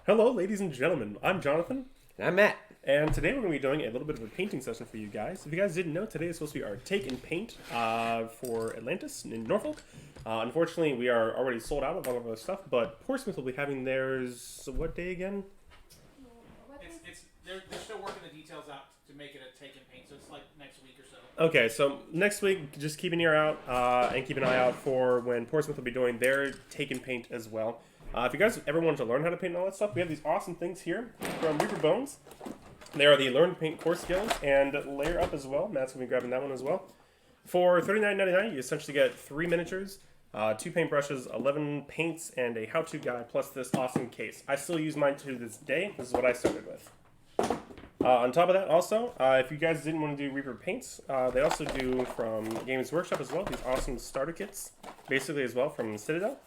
Hello, ladies and gentlemen. I'm Jonathan, And I'm Matt. and today we're going to be doing a little bit of a painting session for you guys. If you guys didn't know, today is supposed to be our take and paint for Atlantis in Norfolk. Unfortunately, we are already sold out of all of our stuff, but Portsmouth will be having theirs. What day again? They're still working the details out to make it a take and paint, so it's like next week or so. Okay, so next week, just keep an ear out and keep an eye out for when Portsmouth will be doing their take and paint as well. If you guys ever wanted to learn how to paint and all that stuff, we have these awesome things here from Reaper Bones. They are the Learn to Paint course skills and Layer Up as well. Matt's going to be grabbing that one as well. For $39.99, you essentially get 3 miniatures, 2 paintbrushes, 11 paints, and a how-to guide, plus this awesome case. I still use mine to this day. This is what I started with. On top of that, also, if you guys didn't want to do Reaper paints, they also do from Games Workshop as well, these awesome starter kits, basically as well from Citadel.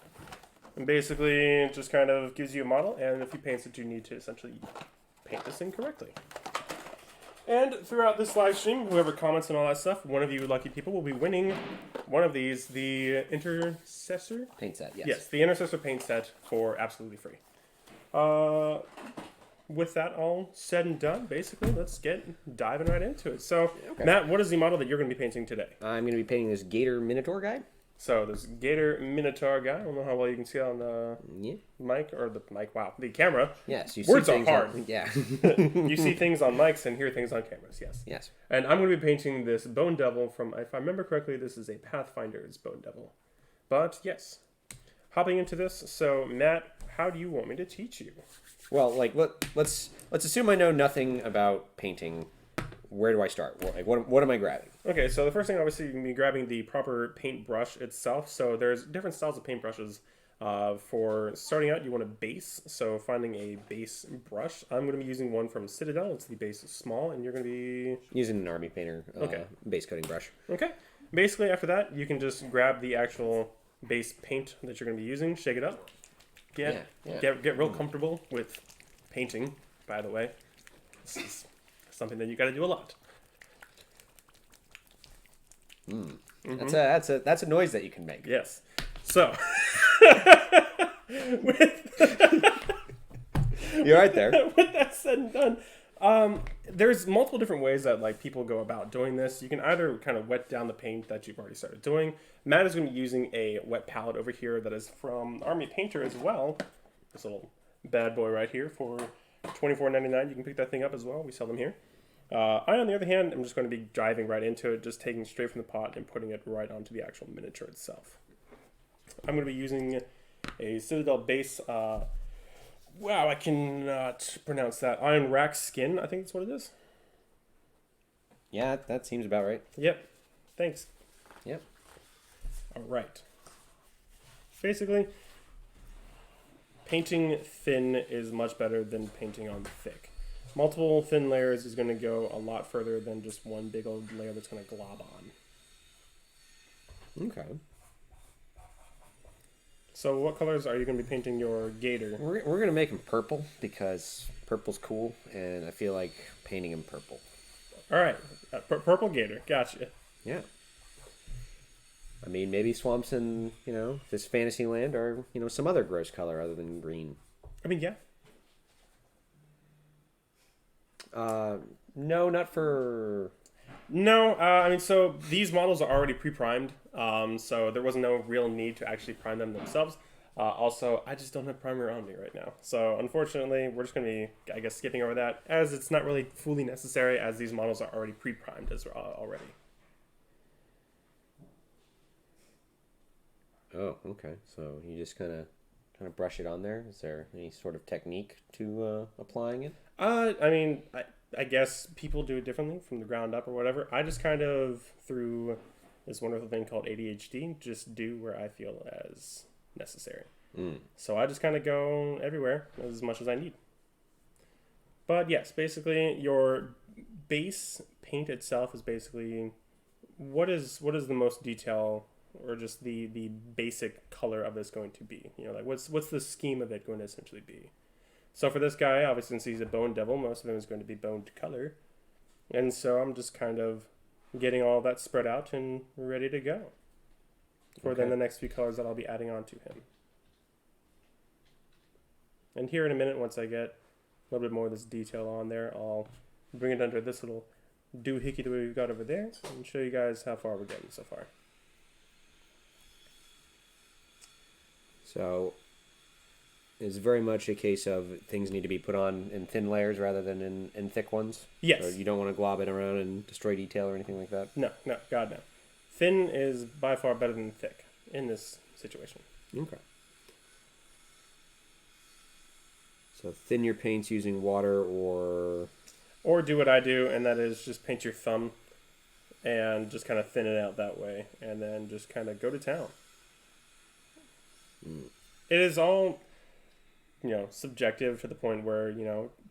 And basically, it just kind of gives you a model and a few paints that you need to essentially paint this thing correctly. And throughout this live stream, whoever comments and all that stuff, one of you lucky people will be winning one of these, the Intercessor Paint set, yes. Yes, the Intercessor paint set for absolutely free. With that all said and done, basically, let's get diving right into it. So, Okay. Matt, what is the model that you're going to be painting today? I'm going to be painting this Gator Minotaur guy. So, this Gator Minotaur guy. I don't know how well you can see it on the mic, or the mic, wow, the camera. Yes, you Words see are things hard. Yeah. You see things on mics and hear things on cameras, yes. Yes. And I'm going to be painting this Bone Devil from, if I remember correctly, this is a Pathfinder's Bone Devil. But, yes. Hopping into this, so, Matt, how do you want me to teach you? Well, like, let's assume I know nothing about painting. Where do I start? What am I grabbing? Okay, so the first thing, obviously, you're going to be grabbing the proper paintbrush itself. So there's different styles of paintbrushes. For starting out, you want a base. So finding a base brush. I'm going to be using one from Citadel. It's the base small, and you're going to be... Using an Army Painter Okay. base coating brush. Okay. Basically, after that, you can just grab the actual base paint that you're going to be using, shake it up, get real comfortable with painting, by the way. This is something that you got to do a lot. That's a noise that you can make. Yes. So, You're right there. with that said and done, there's multiple different ways that like people go about doing this. You can either kind of wet down the paint that you've already started doing. Matt is going to be using a wet palette over here that is from Army Painter as well. This little bad boy right here for $24.99. You can pick that thing up as well. We sell them here. I, on the other hand, am just going to be diving right into it, just taking straight from the pot and putting it right onto the actual miniature itself. I'm going to be using a Citadel base. Wow, I cannot pronounce that. Iron Rack Skin, I think that's what it is. Yeah, that seems about right. Yep. Thanks. Yep. All right. Basically, painting thin is much better than painting on thick. Multiple thin layers is going to go a lot further than just one big old layer that's going to glob on. Okay. So what colors are you going to be painting your gator? We're going to make him purple because purple's cool, and I feel like painting him purple. All right. Purple gator. Gotcha. Yeah. I mean, maybe swamps in, this fantasy land are, some other gross color other than green. I mean, yeah. No, not for... No, I mean, so these models are already pre-primed, so there was no real need to actually prime them themselves. Also, I just don't have primer on me right now. So, unfortunately, we're just going to be, I guess, skipping over that, as it's not really fully necessary, as these models are already pre-primed already. Oh, okay. So you just kind of brush it on there. Is there any sort of technique to applying it? I mean, I guess people do it differently from the ground up or whatever. I just kind of, through this wonderful thing called ADHD, just do where I feel as necessary. So I just kind of go everywhere as much as I need. But yes, basically your base paint itself is basically what is the most detail or just the basic color of this going to be? Like what's the scheme of it going to essentially be? So for this guy, obviously since he's a bone devil, most of him is going to be boned color. And so I'm just kind of getting all that spread out and ready to go for then the next few colors that I'll be adding on to him. And here in a minute, once I get a little bit more of this detail on there, I'll bring it under this little doohickey that we've got over there and show you guys how far we're getting so far. So it's very much a case of things need to be put on in thin layers rather than in thick ones. Yes. So you don't want to glob it around and destroy detail or anything like that. No, God no. Thin is by far better than thick in this situation. Okay. So thin your paints using water Or do what I do, and that is just paint your thumb and just kind of thin it out that way, and then just kind of go to town. It is all, subjective to the point where,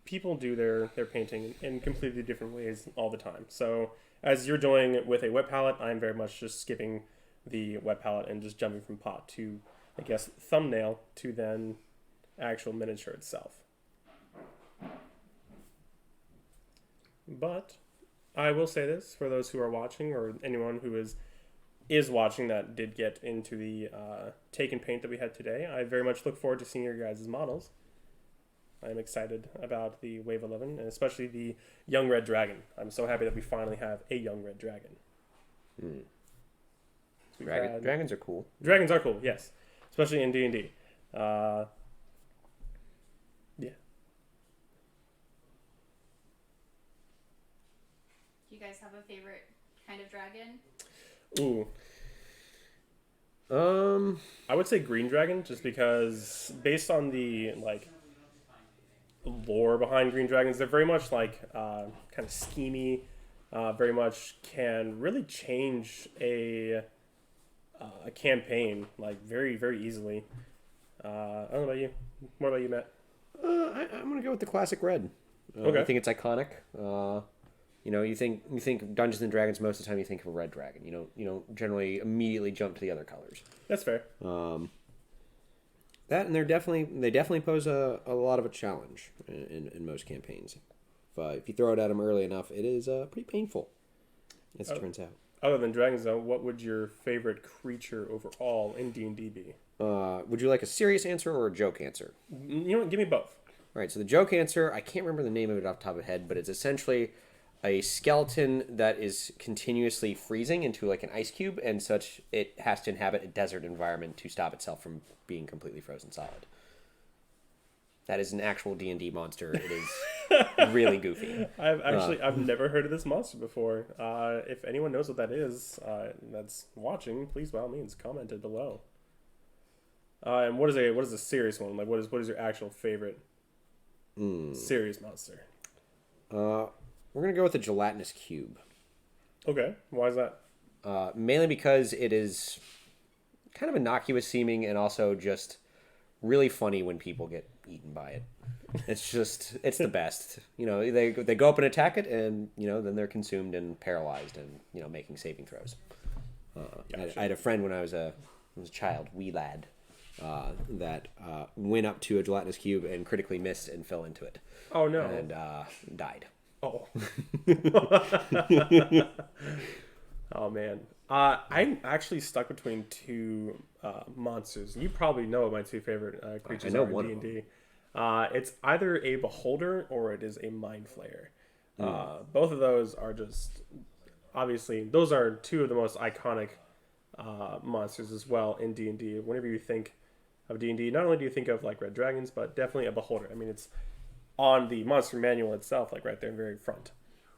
people do their painting in completely different ways all the time. So as you're doing it with a wet palette, I'm very much just skipping the wet palette and just jumping from pot to, I guess, thumbnail to then actual miniature itself. But I will say this for those who are watching, or anyone who is watching that did get into the take and paint that we had today. I very much look forward to seeing your guys' models. I'm excited about the Wave 11, and especially the Young Red Dragon. I'm so happy that we finally have a Young Red Dragon. Dragons are cool. Dragons are cool, yes. Especially in D&D. Yeah. Do you guys have a favorite kind of dragon? Ooh. I would say green dragon, just because based on the lore behind green dragons, they're very much kind of schemy. Very much can really change a campaign very, very easily. I don't know about you. What about you, Matt? I'm gonna go with the classic red. Okay. I think it's iconic. You think Dungeons and Dragons, most of the time you think of a red dragon. You don't generally immediately jump to the other colors. That's fair. That and they definitely pose a lot of a challenge in most campaigns. If you throw it at them early enough, it is pretty painful, as it turns out. Other than dragons, though, what would your favorite creature overall in D&D be? Would you like a serious answer or a joke answer? You know what? Give me both. All right, so the joke answer, I can't remember the name of it off the top of my head, but it's essentially a skeleton that is continuously freezing into an ice cube, and such it has to inhabit a desert environment to stop itself from being completely frozen solid. That is an actual D&D monster. It is really goofy. I've never heard of this monster before. If anyone knows what that is, that's watching, please by all means comment it below. And what is a serious one? What is your actual favorite serious monster? We're gonna go with the gelatinous cube. Okay, why is that? Mainly because it is kind of innocuous seeming and also just really funny when people get eaten by it. It's the best. They go up and attack it, and then they're consumed and paralyzed and making saving throws. Gotcha. I had a friend when I was a child, wee lad, that went up to a gelatinous cube and critically missed and fell into it. Oh no! And died. Oh. Oh man. I'm actually stuck between two monsters. You probably know what my two favorite creatures I know are one in of D&D. It's either a beholder or it is a mind flayer. Both of those are just obviously those are two of the most iconic monsters as well in D&D. Whenever you think of D&D, not only do you think of red dragons, but definitely a beholder. I mean, it's on the monster manual itself, right there in the very front.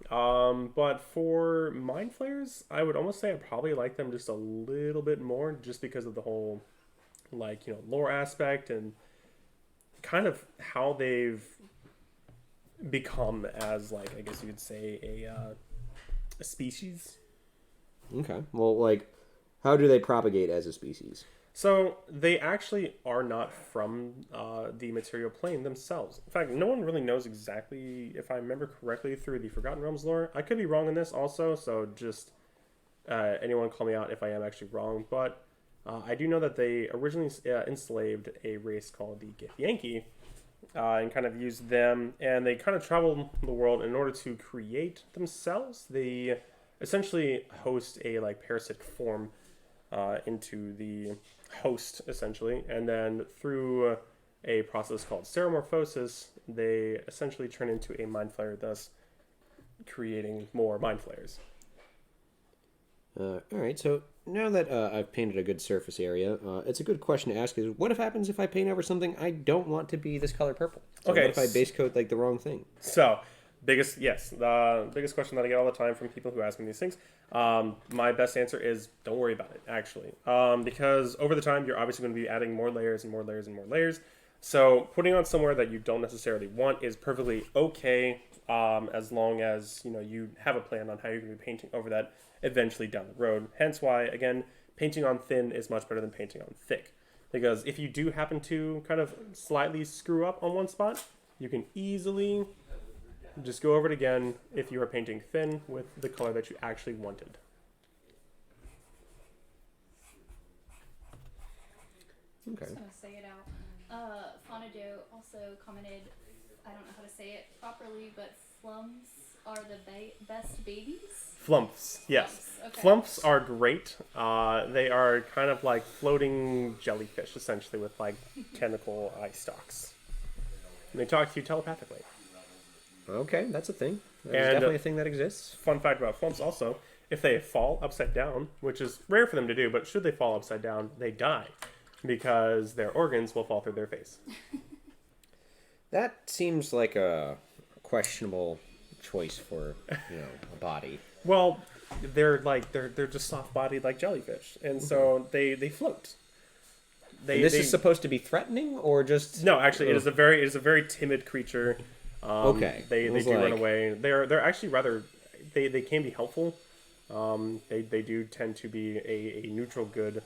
But for mind flayers, I would almost say I probably like them just a little bit more, just because of the whole lore aspect and kind of how they've become as I guess you could say a species. Okay. Well, how do they propagate as a species? So they actually are not from the material plane themselves. In fact, no one really knows exactly, if I remember correctly, through the Forgotten Realms lore. I could be wrong on this also, so just anyone call me out if I am actually wrong. But I do know that they originally enslaved a race called the Githyanki and kind of used them, and they kind of traveled the world in order to create themselves. They essentially host a parasitic form into the host, essentially, and then through a process called stereomorphosis, they essentially turn into a mind flayer, thus creating more mind flares. All right, so now that I've painted a good surface area, it's a good question to ask is, what happens if I paint over something I don't want to be this color purple? So Okay, what if I base coat like the wrong thing? So, the biggest question that I get all the time from people who ask me these things. My best answer is don't worry about it, actually, because over the time you're obviously going to be adding more layers and more layers and more layers. So putting on somewhere that you don't necessarily want is perfectly okay, as long as you have a plan on how you're going to be painting over that eventually down the road. Hence why, again, painting on thin is much better than painting on thick, because if you do happen to kind of slightly screw up on one spot, you can easily just go over it again if you are painting thin with the color that you actually wanted. Okay. I'm just gonna say it out. Fonado also commented, I don't know how to say it properly, but flums are the best babies? Flumps, yes. Flumps, okay. Flumps are great. They are kind of like floating jellyfish, essentially, with like tentacle eye stalks. And they talk to you telepathically. Okay, that's a thing. That's And, definitely a thing that exists. Fun fact about flumps also, if they fall upside down, which is rare for them to do, but should they fall upside down, they die because their organs will fall through their face. That seems like a questionable choice for a body. Well, they're just soft bodied like jellyfish, and so they float. And this is supposed to be threatening, or just no, actually, it is a very timid creature. Okay, They do run away. They're actually rather they can be helpful. They do tend to be a neutral good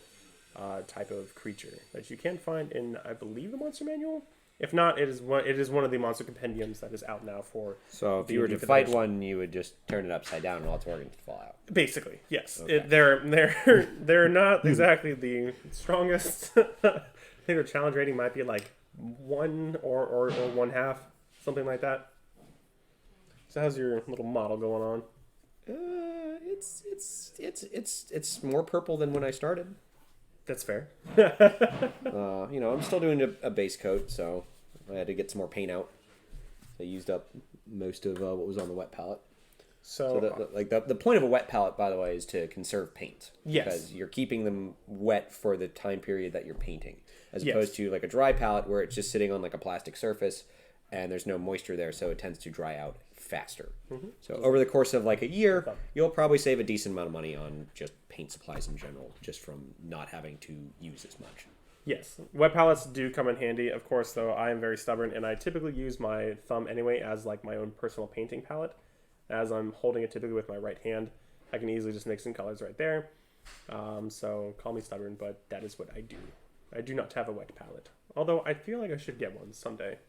type of creature that you can find in, I believe, the Monster Manual. If not, it is one of the monster compendiums that is out now for. So if the you were to D fight Federation. one, you would just turn it upside down and all its organs would fall out. Basically, yes. Okay. They're not exactly the strongest. I think their challenge rating might be like 1 or 1/2, something like that. So how's your little model going on? It's more purple than when I started. That's fair. I'm still doing a base coat, so I had to get some more paint out. I used up most of what was on the wet palette. So the point of a wet palette, by the way, is to conserve paint. Yes. Because you're keeping them wet for the time period that you're painting, as Yes. opposed to like a dry palette where it's just sitting on like a plastic surface and there's no moisture there, so it tends to dry out faster. Mm-hmm. So over the course of like a year, you'll probably save a decent amount of money on just paint supplies in general, just from not having to use as much. Yes, wet palettes do come in handy. Of course, though, I am very stubborn, and I typically use my thumb anyway as like my own personal painting palette. As I'm holding it typically with my right hand, I can easily just mix in colors right there. So call me stubborn, but that is what I do. I do not have a wet palette, although I feel like I should get one someday.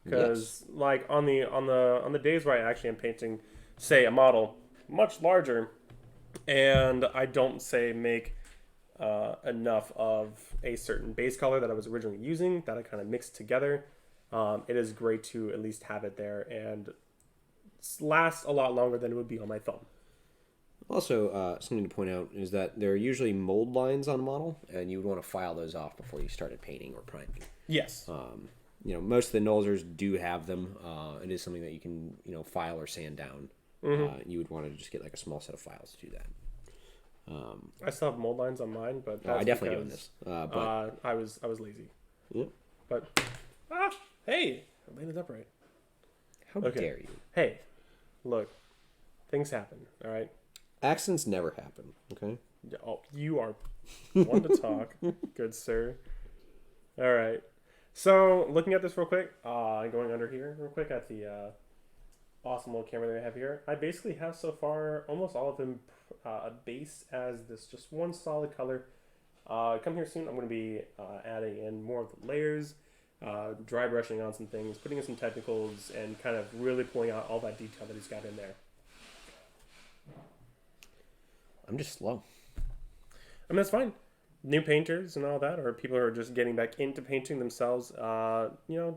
Because like on the days where I actually am painting, say, a model much larger, and I don't say make enough of a certain base color that I was originally using that I kind of mixed together, it is great to at least have it there and last a lot longer than it would be on my thumb. Also, something to point out is that there are usually mold lines on a model, and you would want to file those off before you started painting or priming. Yes. Most of the Nolzers do have them. It is something that you can, file or sand down. Mm-hmm. You would want to just get like a small set of files to do that. I still have mold lines on mine, but that's I definitely do on because, this. But I was lazy. yeah. But hey, I laid it upright. How Okay. dare you? Hey, look, things happen. All right. Accidents never happen. Okay. Oh, you are one to talk, good sir. All right. So, looking at this real quick, going under here real quick at the awesome little camera that I have here, I basically have so far almost all of them based as this just one solid color. Come here soon, I'm going to be adding in more of the layers, dry brushing on some things, putting in some technicals, and kind of really pulling out all that detail that he's got in there. I'm just slow. I mean, that's fine. New painters and all that, or people who are just getting back into painting themselves,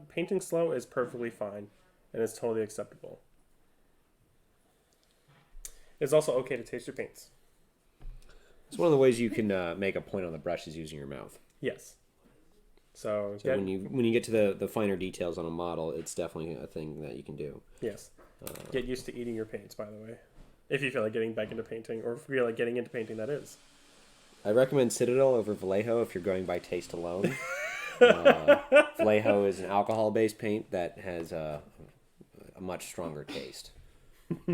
painting slow is perfectly fine, and it's totally acceptable. It's also okay to taste your paints. It's one of the ways you can make a point on the brush is using your mouth. Yes. So, So when you get to the finer details on a model, it's definitely a thing that you can do. yes. Get used to eating your paints, by the way. If you feel like getting back into painting, or if you feel like getting into painting, that is. I recommend Citadel over Vallejo if you're going by taste alone. Vallejo is an alcohol-based paint that has a much stronger taste. Okay.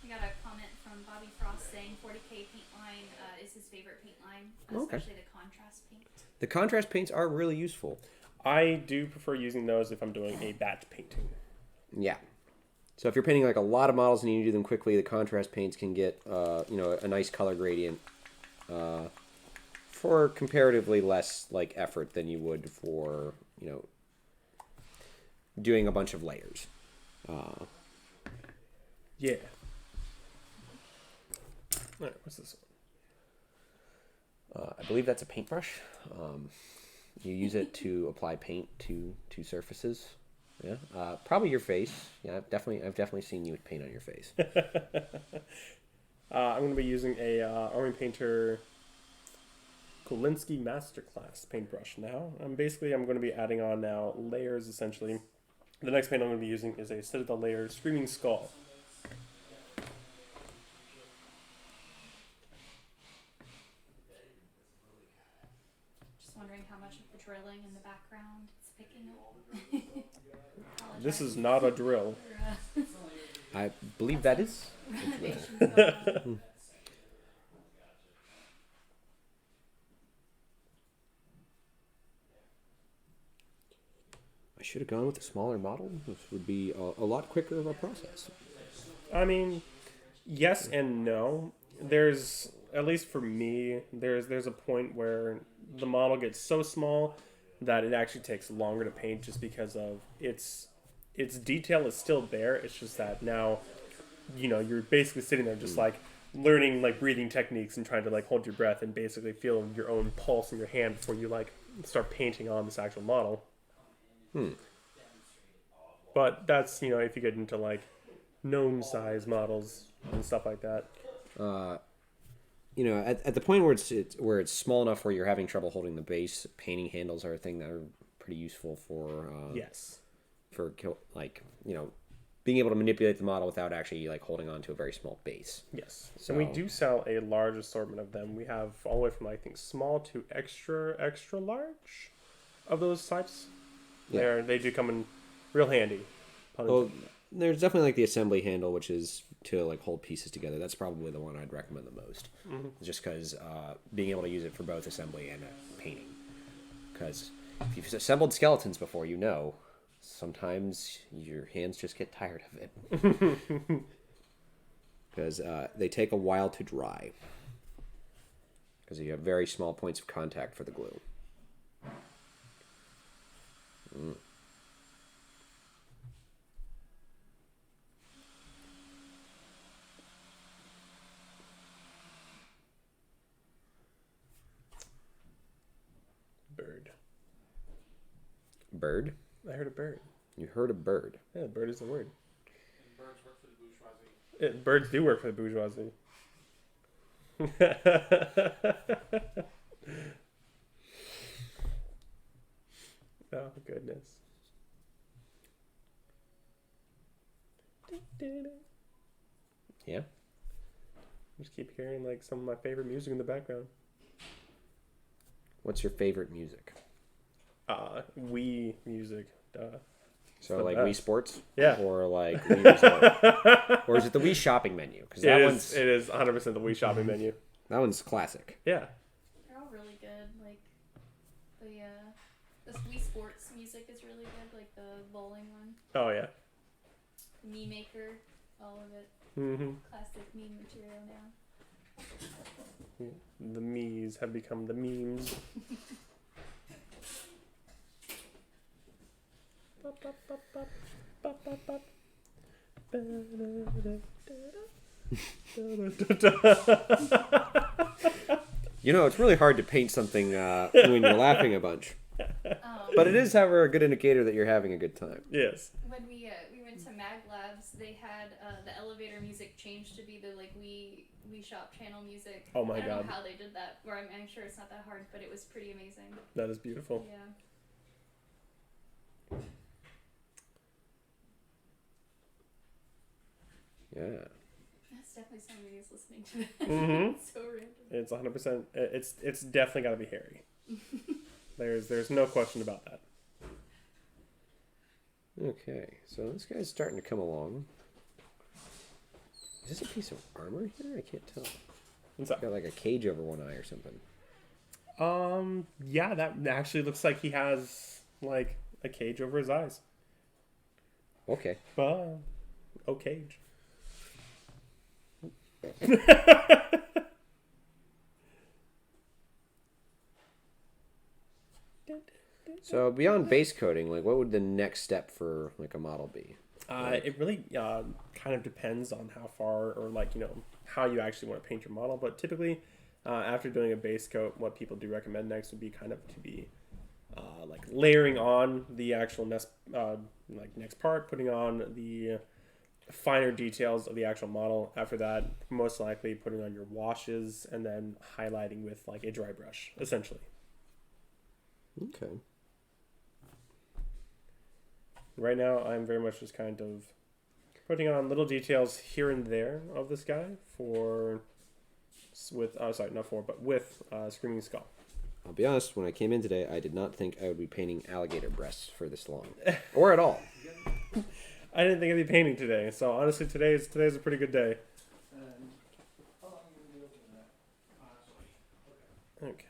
We got a comment from Bobby Frost saying 40K paint line is his favorite paint line, especially the contrast paint. The contrast paints are really useful. I do prefer using those if I'm doing a batch painting. Yeah. So if you're painting like a lot of models and you need to do them quickly, the contrast paints can get a nice color gradient for comparatively less like effort than you would for doing a bunch of layers. Yeah. All right, what's this one? I believe that's a paintbrush. You use it to apply paint to surfaces. Yeah, probably your face. Yeah, I've definitely seen you with paint on your face. I'm going to be using a Army Painter Kolinsky Masterclass paintbrush now. I'm going to be adding on now layers essentially. The next paint I'm going to be using is a Citadel layer Screaming Skull. Just wondering how much of the drilling in the background it's picking up. This is not a drill. I believe that is. I should have gone with a smaller model. This would be a lot quicker of a process. I mean, yes and no. There's, at least for me, there's a point where the model gets so small that it actually takes longer to paint just because of its detail is still there. It's just that now, you're basically sitting there just like learning like breathing techniques and trying to like hold your breath and basically feel your own pulse in your hand before you like start painting on this actual model. But that's, if you get into like gnome size models and stuff like that. At the point where it's small enough where you're having trouble holding the base, painting handles are a thing that are pretty useful for Yes. For being able to manipulate the model without actually like holding on to a very small base. Yes. So we do sell a large assortment of them. We have all the way from I think small to extra large of those types. Yeah. They do come in real handy. Well, there's definitely like the assembly handle, which is to like hold pieces together. That's probably the one I'd recommend the most, just because being able to use it for both assembly and painting. Because if you've assembled skeletons before, sometimes your hands just get tired of it. Because they take a while to dry. Because you have very small points of contact for the glue. Bird? I heard a bird. You heard a bird. Yeah, bird is the word. And birds work for the bourgeoisie. Birds do work for the bourgeoisie. Oh, goodness. Yeah? Just keep hearing like some of my favorite music in the background. What's your favorite music? Wii music. So the like best. Wii Sports? Yeah. Or like Wii Resort? Or is it the Wii Shopping menu? Because It is 100% the Wii shopping menu. that one's classic. Yeah. They're all really good. Like the Wii Sports music is really good. Like the bowling one, Oh, yeah. Me Maker, all of it. Mm-hmm. Classic meme material now. The me's have become the memes. It's really hard to paint something when you're laughing a bunch. But it is, however, a good indicator that you're having a good time. Yes. When we went to Ag Labs, they had the elevator music changed to be the like we Shop channel music. Oh my I don't God. know how they did that. Or I'm sure it's not that hard, but it was pretty amazing. That is beautiful. Yeah. That's definitely somebody who's listening to that. Mm-hmm. It's so random. It's 100%. It's definitely got to be Harry. There's no question about that. Okay, so this guy's starting to come along. Is this a piece of armor here? I can't tell. What's up? Got like a cage over one eye or something. Yeah, that actually looks like he has like a cage over his eyes. Okay. Oh cage. So beyond base coating, like what would the next step for like a model be? It really kind of depends on how far or like how you actually want to paint your model. But typically, after doing a base coat, what people do recommend next would be kind of to be like layering on the actual next part, putting on the finer details of the actual model. After that, most likely putting on your washes and then highlighting with like a dry brush, essentially. Okay. Right now, I'm very much just kind of putting on little details here and there of this guy with Screaming Skull. I'll be honest, when I came in today, I did not think I would be painting alligator breasts for this long. Or at all. I didn't think I'd be painting today, so honestly, today's a pretty good day. Okay.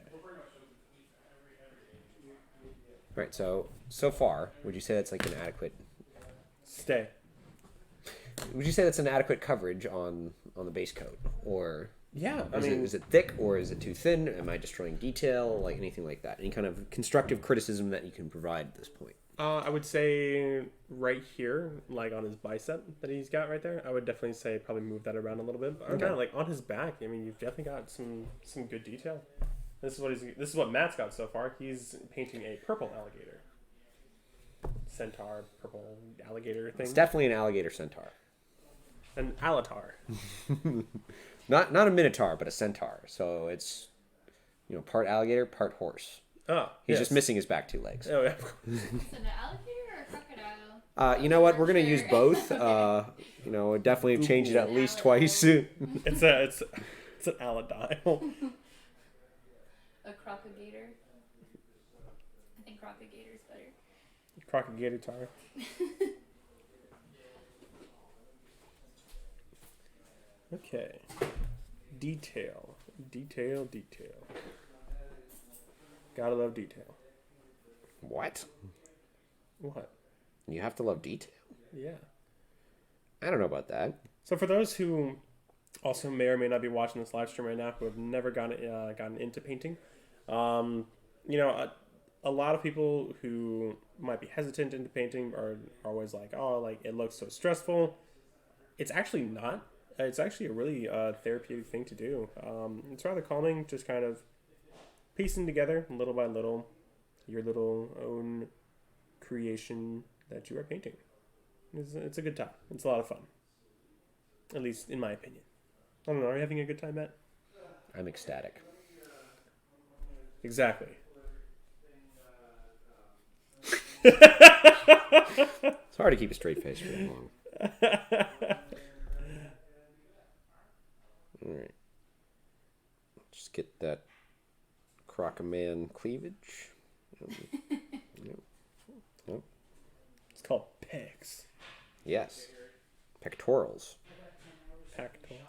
Right, so far, would you say that's like an adequate... Stay. Would you say that's an adequate coverage on the base coat? Or... Yeah, is it thick or is it too thin? Am I destroying detail? Like anything like that? Any kind of constructive criticism that you can provide at this point? I would say right here, like on his bicep that he's got right there, I would definitely say probably move that around a little bit. But okay. Like on his back, I mean, you've definitely got some good detail. This is what Matt's got so far. He's painting a purple alligator, centaur, purple alligator thing. It's definitely an alligator centaur. An alatar. Not a minotaur, but a centaur. So it's part alligator, part horse. Oh, he's just missing his back two legs. Oh yeah. Is it an alligator or a crocodile? You know what? We're gonna use both. Definitely change it at least twice. It's an aladile. A crocagator. I think crocagator's better. Crocagator tar. Okay. Detail. Gotta love detail. What? What? You have to love detail? Yeah. I don't know about that. So for those who also may or may not be watching this live stream right now who have never gotten into painting, a lot of people who might be hesitant into painting are always like, oh, like it looks so stressful. It's actually not. It's actually a really therapeutic thing to do. It's rather calming, just kind of piecing together little by little your little own creation that you are painting. It's a good time. It's a lot of fun. At least in my opinion. I don't know. Are you having a good time, Matt? I'm ecstatic. Exactly. It's hard to keep a straight face for that long. All right. Just get that Crocoman cleavage. Yep. It's called pecs. Yes. Pectorals. Pectorals.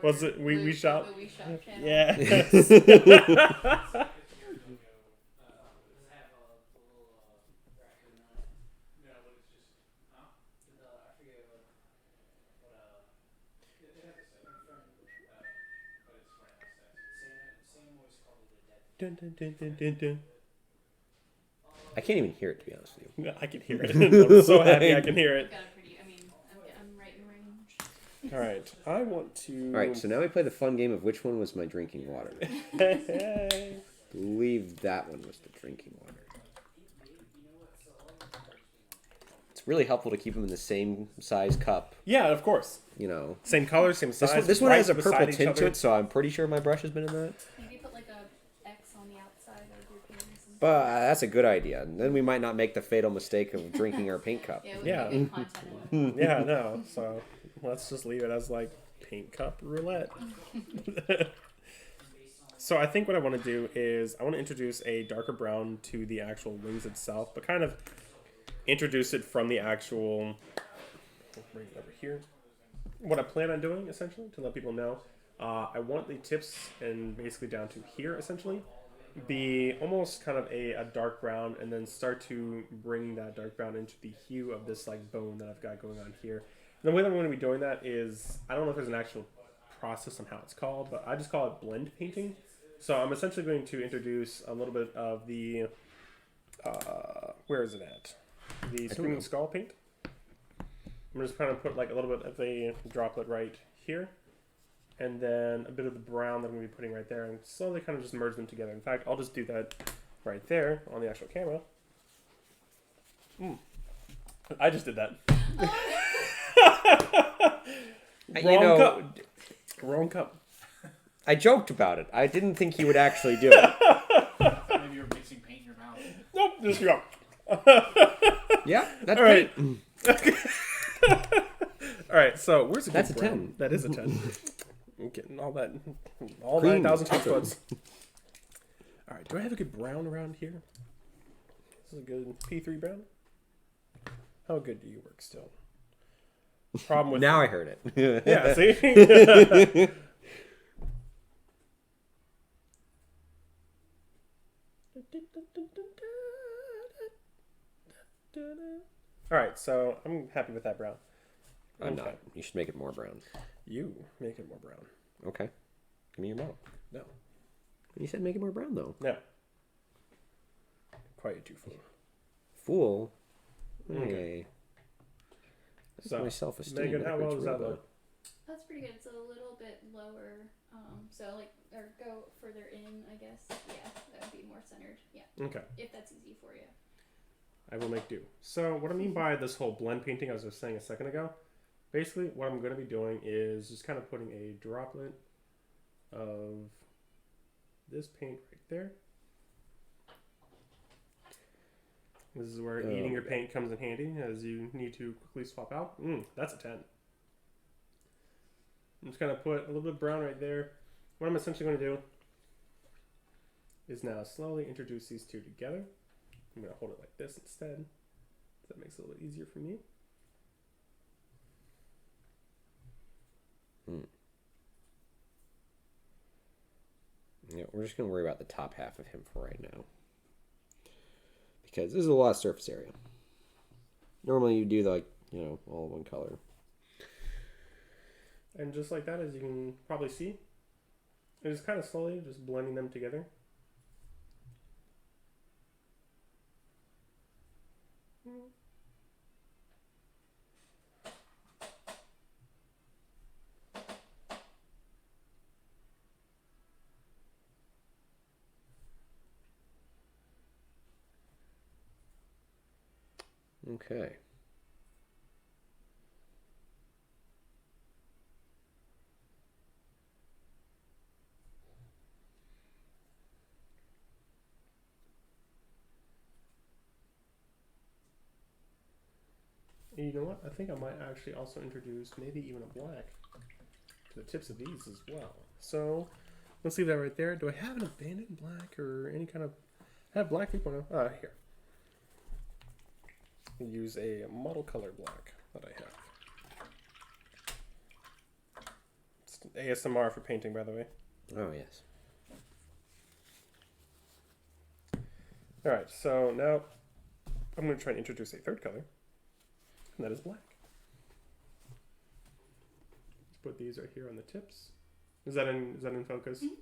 Was it we shop? The We Shop channel. Yes. Dun, dun, dun, dun, dun, dun. I can't even hear it, to be honest with you. I can hear it. I'm so happy I can hear it. I'm right in range. All right, I want to. All right, so now we play the fun game of which one was my drinking water. I believe that one was the drinking water. really helpful to keep them in the same size cup. Yeah, of course. You know, Same color, same size. this one right has a beside purple each tint to other. it, so I'm pretty sure my brush has been in that. Maybe put like a X on the outside of your pins. And But that's a good idea. And then we might not make the fatal mistake of drinking our paint cup. yeah, it would Yeah. be good content in it. Yeah, no. So let's just leave it as like paint cup roulette. So I think what I want to do is I want to introduce a darker brown to the actual wings itself, but kind of introduce it from the actual. Bring it over here. What I plan on doing essentially to let people know, I want the tips and basically down to here essentially be almost kind of a dark brown, and then start to bring that dark brown into the hue of this like bone that I've got going on here. And the way that I'm going to be doing that is, I don't know if there's an actual process on how it's called, but I just call it blend painting. So I'm essentially going to introduce a little bit of the, where is it at? The Screaming Skull paint. I'm just kind of put like a little bit of a droplet right here, and then a bit of the brown that I'm going to be putting right there, and slowly kind of just merge them together. In fact, I'll just do that right there on the actual camera. I just did that. Wrong cup. Wrong cup. I joked about it. I didn't think he would actually do it. Maybe you're mixing paint in your mouth. Nope, just go. Yeah, that's All right. great. All right, so where's the That's good a brown? 10. That is a 10. I'm getting all that, all Clean. 9,000 taste buds. All right, do I have a good brown around here? This is a good P3 brown. How good do you work still? Problem with Now I heard it. yeah, see. All right, so I'm happy with that brown. I'm not. You should make it more brown. You make it more brown. Okay. Give me your model. No, You said make it more brown, though. no. Quiet, you fool. Fool. Okay. Hey. That's So, my self-esteem. Megan, how well does that look? look? That's pretty good. It's a little bit lower. So like, or go further in, I guess. Yeah, that would be more centered. Yeah, Okay, if that's easy for you. I will make do. So what I mean by this whole blend painting, I was just saying a second ago, basically what I'm going to be doing is just kind of putting a droplet of this paint right there. This is where eating your paint comes in handy, as you need to quickly swap out. That's a 10. I'm just going to put a little bit of brown right there. What I'm essentially going to do is now slowly introduce these two together. I'm going to hold it like this instead. That makes it a little bit easier for me. Yeah, we're just going to worry about the top half of him for right now. Because this is a lot of surface area. Normally you do like, all one color. And just like that, as you can probably see, it is kind of slowly just blending them together. Okay. And you know what? I think I might actually also introduce maybe even a black to the tips of these as well. So let's leave that right there. Do I have an abandoned black or any kind of... I have black 3.0. Here. Use a model color black that I have. It's ASMR for painting, by the way. Oh, yes. Alright, so now I'm going to try and introduce a third color, and that is black. Let's put these right here on the tips. Is that in focus? Mm-hmm.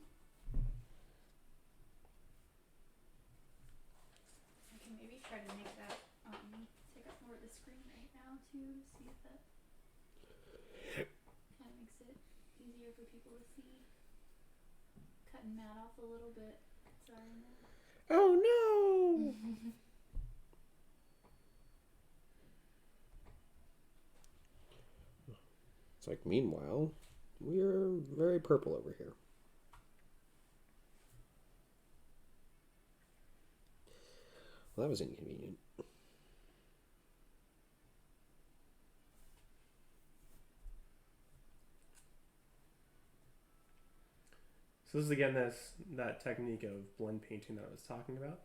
I can maybe try to make that take up more of the screen right now too. See if that kind of makes it easier for people to see. Cutting Matt off a little bit. Sorry, Matt. Oh, no! It's like, meanwhile, we're very purple over here. Well, that was inconvenient. So this is again that technique of blend painting that I was talking about.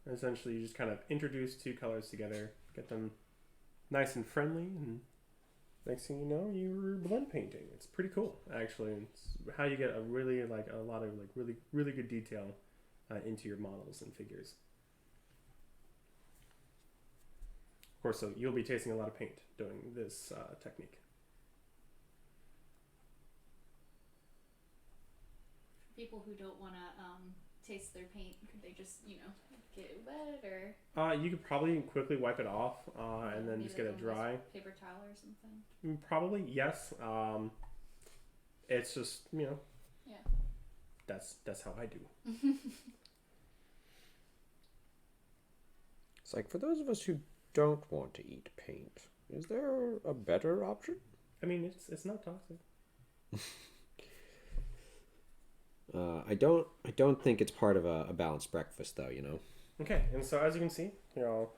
And essentially, you just kind of introduce two colors together, get them nice and friendly, and next thing you know, you're blend painting. It's pretty cool, actually. It's how you get a lot of really good detail into your models and figures. Of course, so you'll be tasting a lot of paint doing this technique. People who don't want to taste their paint, could they just, get it wet or? You could probably quickly wipe it off and then just get it dry. Paper towel or something. Probably, yes. It's just, Yeah. That's how I do. It's like, for those of us who don't want to eat paint, is there a better option? I mean, it's not toxic. I don't think it's part of a balanced breakfast, though. Okay, and so as you can see, here I'll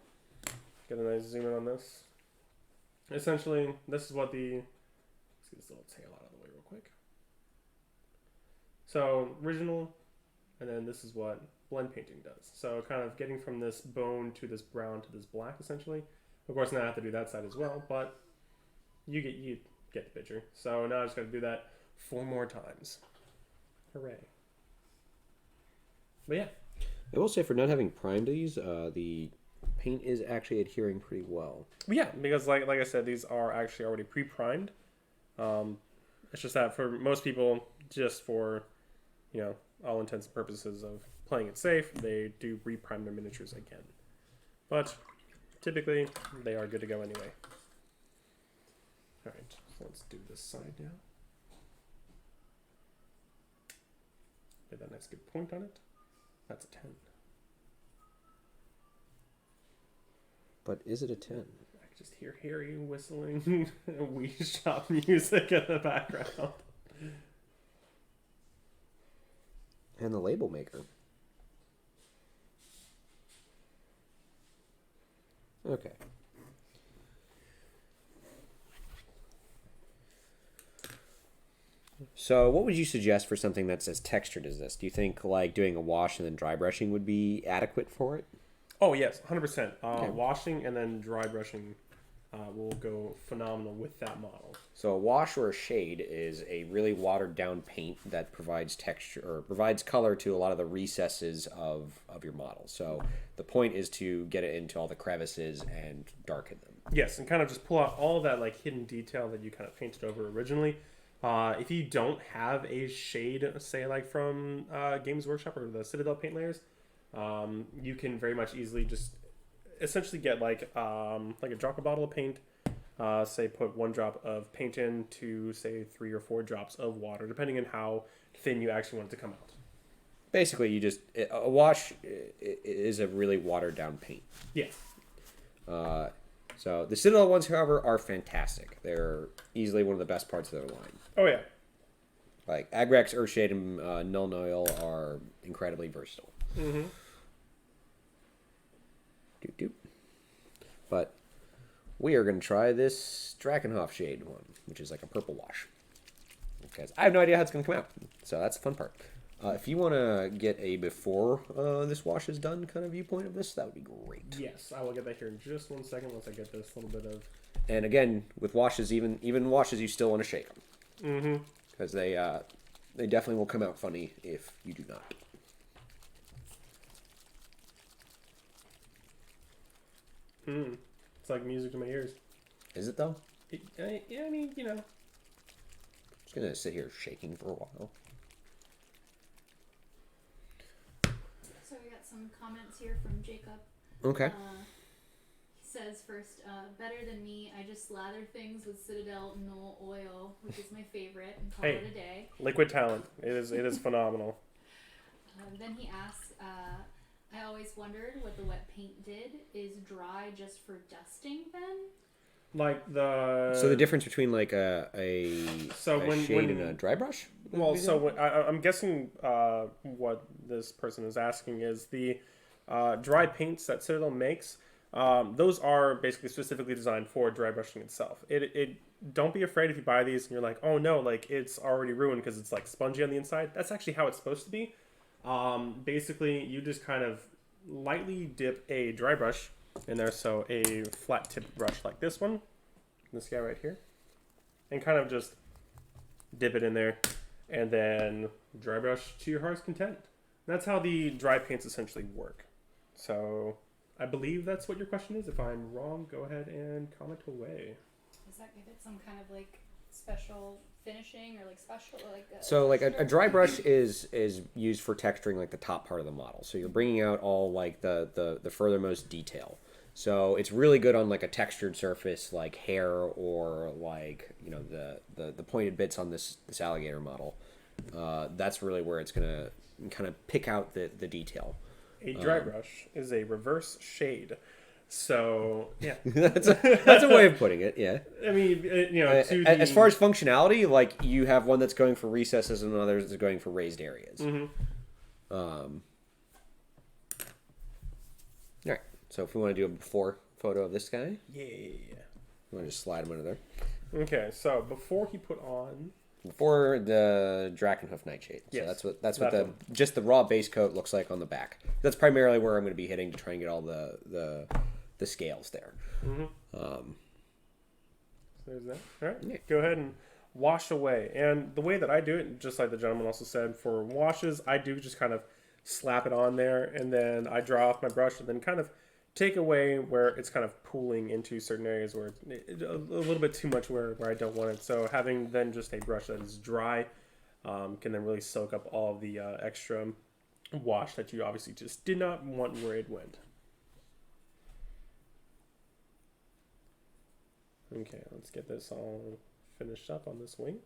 get a nice zoom in on this. Essentially, this is what let's get this little tail out of the way real quick. So original, and then this is what blend painting does. So kind of getting from this bone to this brown to this black, essentially. Of course, now I have to do that side as well, but you get the picture. So now I just got to do that 4 more times. Hooray. But yeah. I will say, for not having primed these, the paint is actually adhering pretty well. Yeah, because like I said, these are actually already pre-primed. It's just that for most people, just for, all intents and purposes of playing it safe, they do re-prime their miniatures again. But typically, they are good to go anyway. Alright, so let's do this side now. Get that nice good point on it. That's a 10. But is it a 10? I can just hear Harry whistling weed shop music in the background. And the label maker. Okay. So what would you suggest for something that's as textured as this? Do you think like doing a wash and then dry brushing would be adequate for it? Oh, yes, 100%. Okay. Washing and then dry brushing will go phenomenal with that model. So a wash or a shade is a really watered down paint that provides texture or provides color to a lot of the recesses of your model. So the point is to get it into all the crevices and darken them. Yes, and kind of just pull out all of that hidden detail that you kind of painted over originally. If you don't have a shade, say from Games Workshop or the Citadel paint layers, you can very much easily just essentially get like a drop a bottle of paint, say put 1 drop of paint in to say 3 or 4 drops of water, depending on how thin you actually want it to come out. Basically, a wash is a really watered down paint. Yeah. So the Citadel ones, however, are fantastic. They're easily one of the best parts of their line. Oh yeah. Like Agrax, Earthshade, and Null Noil are incredibly versatile. Mm-hmm. Doop. But we are going to try this Drakenhof shade one, which is like a purple wash. Because I have no idea how it's going to come out. So that's the fun part. If you want to get a before this wash is done kind of viewpoint of this, that would be great. Yes, I will get that here in just 1 second once I get this little bit of... And again, with washes, even washes, you still want to shake them. Mm-hmm. Because they definitely will come out funny if you do not. It's like music to my ears. Is it, though? Yeah, I mean, I'm just going to sit here shaking for a while. So we got some comments here from Jacob. Okay. He says first, better than me. I just slather things with Citadel Null Oil, which is my favorite, and call it a day. Liquid talent. It is phenomenal. Then he asks, I always wondered what the wet paint did. Is dry just for dusting then? Like the So the difference between like a So when- shade when- and a dry brush? Well, so I'm guessing what this person is asking is the dry paints that Citadel makes. Those are basically specifically designed for dry brushing itself. It don't be afraid if you buy these and you're like, oh no, like it's already ruined because it's like spongy on the inside. That's actually how it's supposed to be. Basically, you just kind of lightly dip a dry brush in there, so a flat tip brush like this one, this guy right here, and kind of just dip it in there, and then dry brush to your heart's content. That's how the dry paints essentially work. So I believe that's what your question is. If I'm wrong, go ahead and comment away. Does that give it some kind of like special finishing or like special like? So like a dry brush is used for texturing like the top part of the model. So you're bringing out all like the furthermost detail. So it's really good on like a textured surface like hair or like the pointed bits on this alligator model. That's really where it's gonna kind of pick out the detail. A dry brush is a reverse shade. So yeah, that's a way of putting it. Yeah. I mean, As far as functionality, like you have one that's going for recesses and others that's going for raised areas. All right. So if we want to do a before photo of this guy, yeah. we want to just slide him under there. Okay, so before he put on, Before the Drakenhoof Nightshade. So Yes, that's what that one. just the raw base coat looks like on the back. That's primarily where I'm going to be hitting to try and get all the scales there. so there's that. All right, Yeah. go ahead and wash away. And the way that I do it, just like the gentleman also said, for washes, I do just kind of slap it on there, and then I draw off my brush, and then kind of take away where it's kind of pooling into certain areas where it's a little bit too much where I don't want it. So having then just a brush that is dry can then really soak up all of the extra wash that you obviously just did not want where it went. Okay, let's get this all finished up on this wing.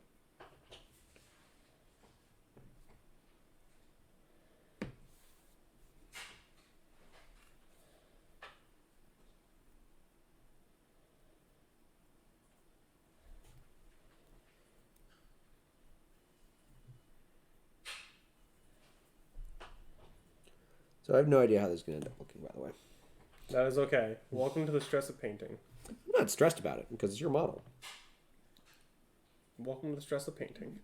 So I have no idea how this is going to end up looking, by the way. That is okay. Welcome to the stress of painting. I'm not stressed about it because it's your model. Welcome to the stress of painting.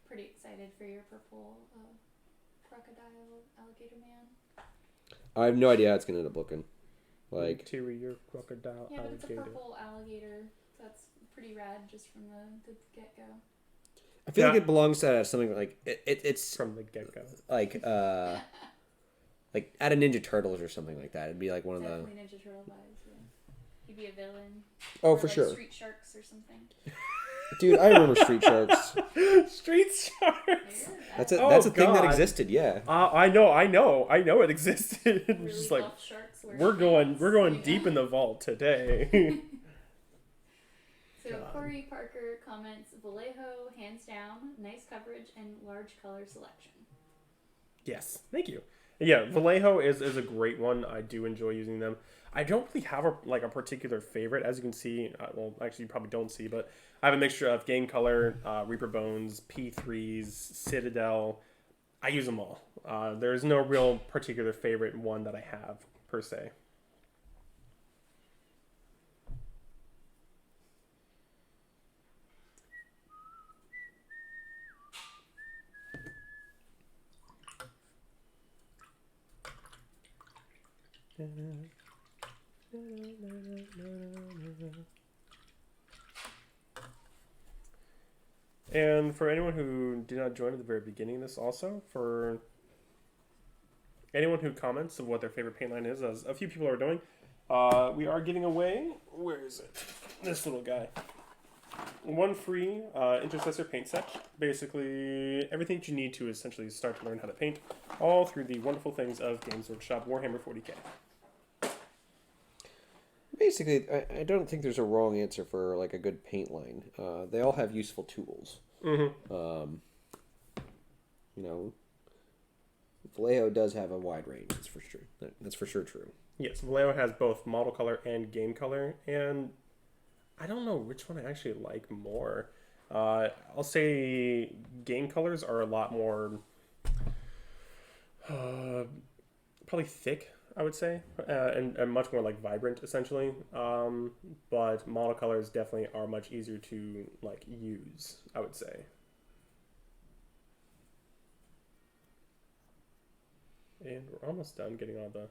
Pretty excited for your purple crocodile alligator man. I have no idea how it's going to end up looking. Like, Interior crocodile Yeah, but it's a alligator. purple alligator. So that's pretty rad just from the get go. I feel like Yeah. it belongs to something like it's From the get-go. like at a Ninja Turtles or something like that. It'd be like one of the Definitely Ninja Turtle vibes. Yeah, he'd be a villain. oh Or for like sure, Street Sharks or something. dude. I remember Street Sharks. Street Sharks! That's a Oh, that's a thing that God. existed. Yeah. I know it existed. It's Really just like, buff sharks wear we're going pants, deep yeah. in the vault today. So God. Corey Parker comments, Vallejo, hands down, nice coverage and large color selection. Yes, thank you. Yeah, Vallejo is a great one. I do enjoy using them. I don't really have a particular favorite, as you can see. Well, actually, you probably don't see, but I have a mixture of Game Color, Reaper Bones, P3s, Citadel. I use them all. There's no real particular favorite one that I have, per se. And for anyone who did not join at the very beginning of this also, for anyone who comments of what their favorite paint line is, as a few people are doing, we are giving away, where is it? This little guy. One free Intercessor paint set. Basically, everything that you need to essentially start to learn how to paint, all through the wonderful things of Games Workshop Warhammer 40k. Basically, I don't think there's a wrong answer for like a good paint line. They all have useful tools. Mm-hmm. You know, Vallejo does have a wide range. That's for sure. That's for sure true. Yes, Vallejo has both model color and game color, and I don't know which one I actually like more. I'll say game colors are a lot more, probably thick, I would say, and much more like vibrant, essentially. But model colors definitely are much easier to like use, I would say. And we're almost done getting all the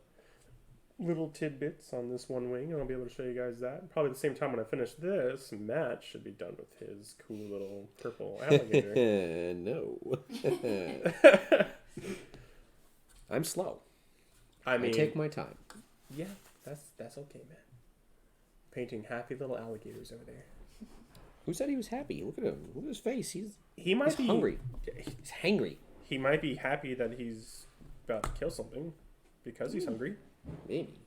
little tidbits on this one wing, and I'll be able to show you guys that. Probably at the same time when I finish this, Matt should be done with his cool little purple alligator. No. I'm slow. I mean, I take my time. yeah, that's okay, man. Painting happy little alligators over there. Who said he was happy? Look at him. Look at his face. He might He's be hungry. He's hangry. He might be happy that he's about to kill something because he's hungry. Maybe.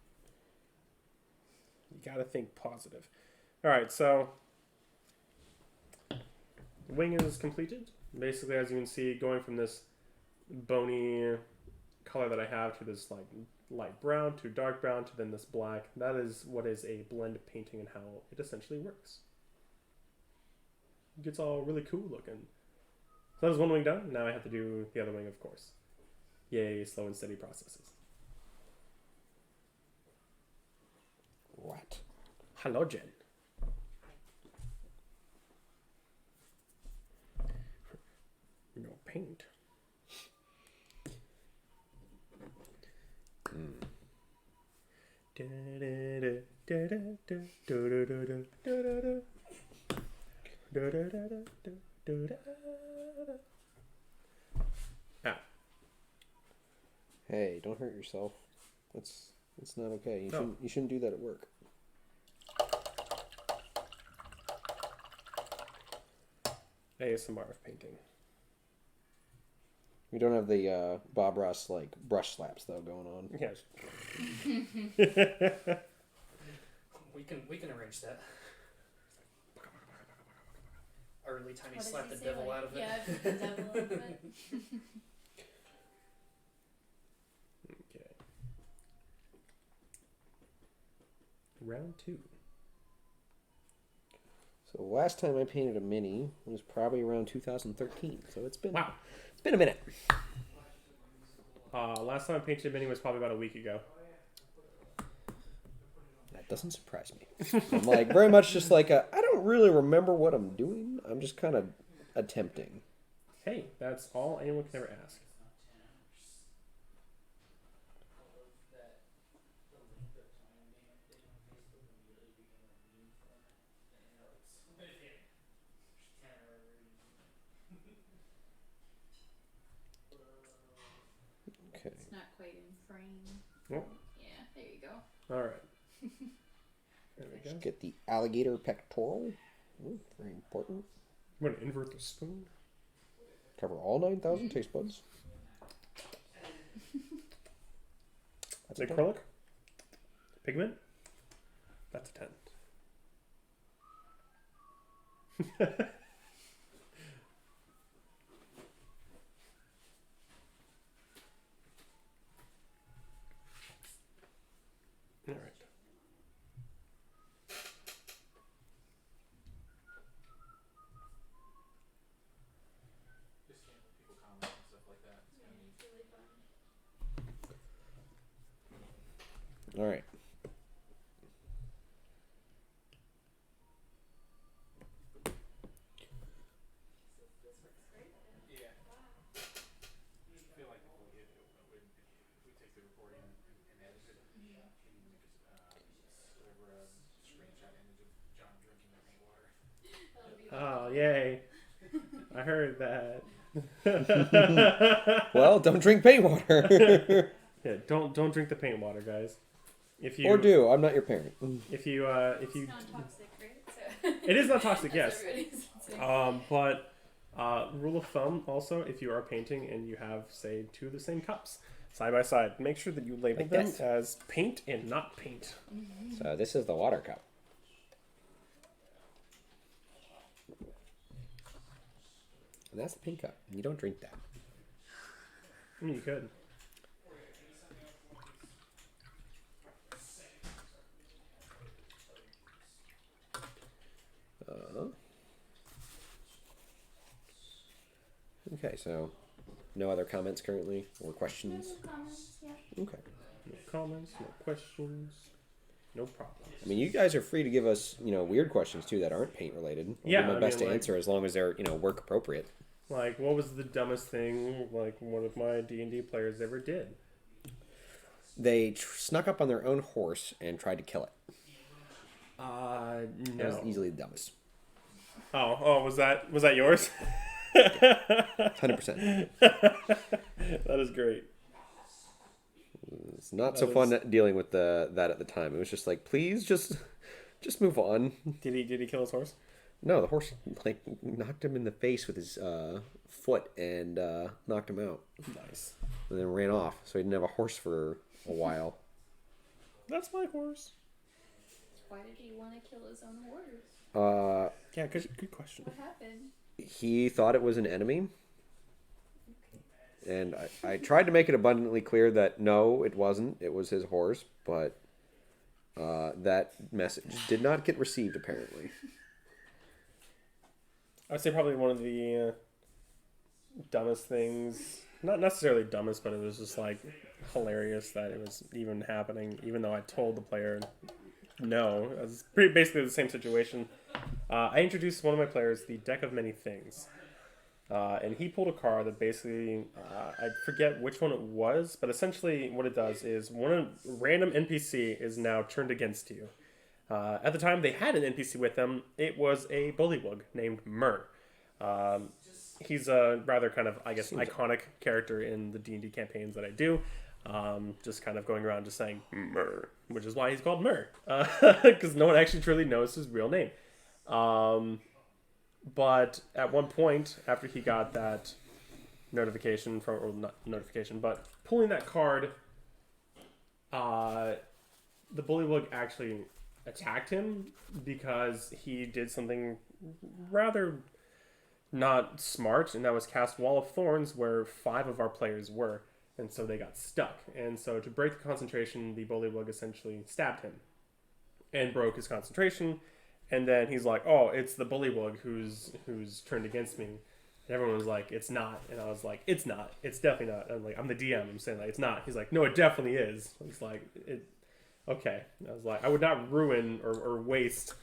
You gotta think positive. All right, so the wing is completed. Basically, as you can see, going from this bony color that I have to this like light brown to dark brown to then this black. That is what is a blend painting and how it essentially works. It gets all really cool looking. So that was one wing done. Now I have to do the other wing, of course. Yay, slow and steady processes. What? Hello, Jen. No paint. Ah. Hey, don't hurt yourself. That's not okay. You shouldn't do that at work. ASMR of painting. We don't have the Bob Ross like brush slaps though going on. Yes. We can arrange that. A really tiny What does slap he the say, devil like- out of it. Yeah, the devil out of it. Okay. Round 2. So the last time I painted a mini was probably around 2013. So it's been Wow. It's been a minute. Last time I painted a mini was probably about a week ago. That doesn't surprise me. I'm like very much just like I don't really remember what I'm doing. I'm just kind of attempting. Hey, that's all anyone can ever ask. Okay. It's not quite in frame. Nope. Yeah, there you go. All right. There we go. Just get the alligator pectoral. Ooh, very important. I'm going to invert the spoon. Cover all 9,000 taste buds. That's a 10. Acrylic. Pigment. That's a 10. All right. Just seeing what people comment and stuff like that. It's Yeah, kinda neat. it's really fun. All right. This works great. Yeah. Wow. I feel like if we take the recording and edit it, and make whatever screenshot image of John drinking the paint water. That'll be Oh, yay. I heard that. Well, don't drink paint water. Yeah, don't drink the paint water, guys. If you Or do. I'm not your parent. if you It's non-toxic, right? So it is not toxic, yes. Everybody's saying. But rule of thumb also, if you are painting and you have say 2 of the same cups, side by side. Make sure that you label Like them this. as paint and not paint. So this is the water cup. And that's the pink cup. You don't drink that. I mean, you could. Okay, so no other comments currently or questions? No comments, yeah. Okay. No comments, no questions, no problem. I mean, you guys are free to give us, weird questions too that aren't paint related. I'll Yeah, do my I best mean, to answer as long as they're, work appropriate. Like, what was the dumbest thing, like, one of my D&D players ever did? They snuck up on their own horse and tried to kill it. That was No. easily the dumbest. Oh, was that yours? 100%. That is great. It's not so fun dealing with that at the time. It was just like, please, just move on. Did he kill his horse? No, the horse knocked him in the face with his foot and knocked him out, Nice. and then ran off. So he didn't have a horse for a while. That's my horse. Why did he want to kill his own horse? Yeah, good question. What happened? He thought it was an enemy, and I tried to make it abundantly clear that no, it wasn't. It was his horse, but that message did not get received, apparently. I'd say probably one of the dumbest things. Not necessarily dumbest, but it was just like hilarious that it was even happening, even though I told the player no. It was basically the same situation. I introduced one of my players the Deck of Many Things. And he pulled a card that basically, I forget which one it was, but essentially what it does is random NPC is now turned against you. At the time they had an NPC with them, it was a bullywug named Myrrh. He's a rather kind of, I guess, iconic character in the D&D campaigns that I do. Just kind of going around just saying Myrrh, which is why he's called Myrrh. Because no one actually truly knows his real name. But at one point, after he got that notification or not notification, but pulling that card, the bullywug actually attacked him because he did something rather not smart, and that was cast Wall of Thorns where 5 of our players were, and so they got stuck. And so to break the concentration, the bullywug essentially stabbed him and broke his concentration. And then he's like, "Oh, it's the bullywug who's turned against me." And everyone was like, "It's not." And I was like, "It's not. It's definitely not." I'm like, "I'm the DM. I'm saying like it's not." He's like, "No, it definitely is." I was like, okay. I was like, I would not ruin or waste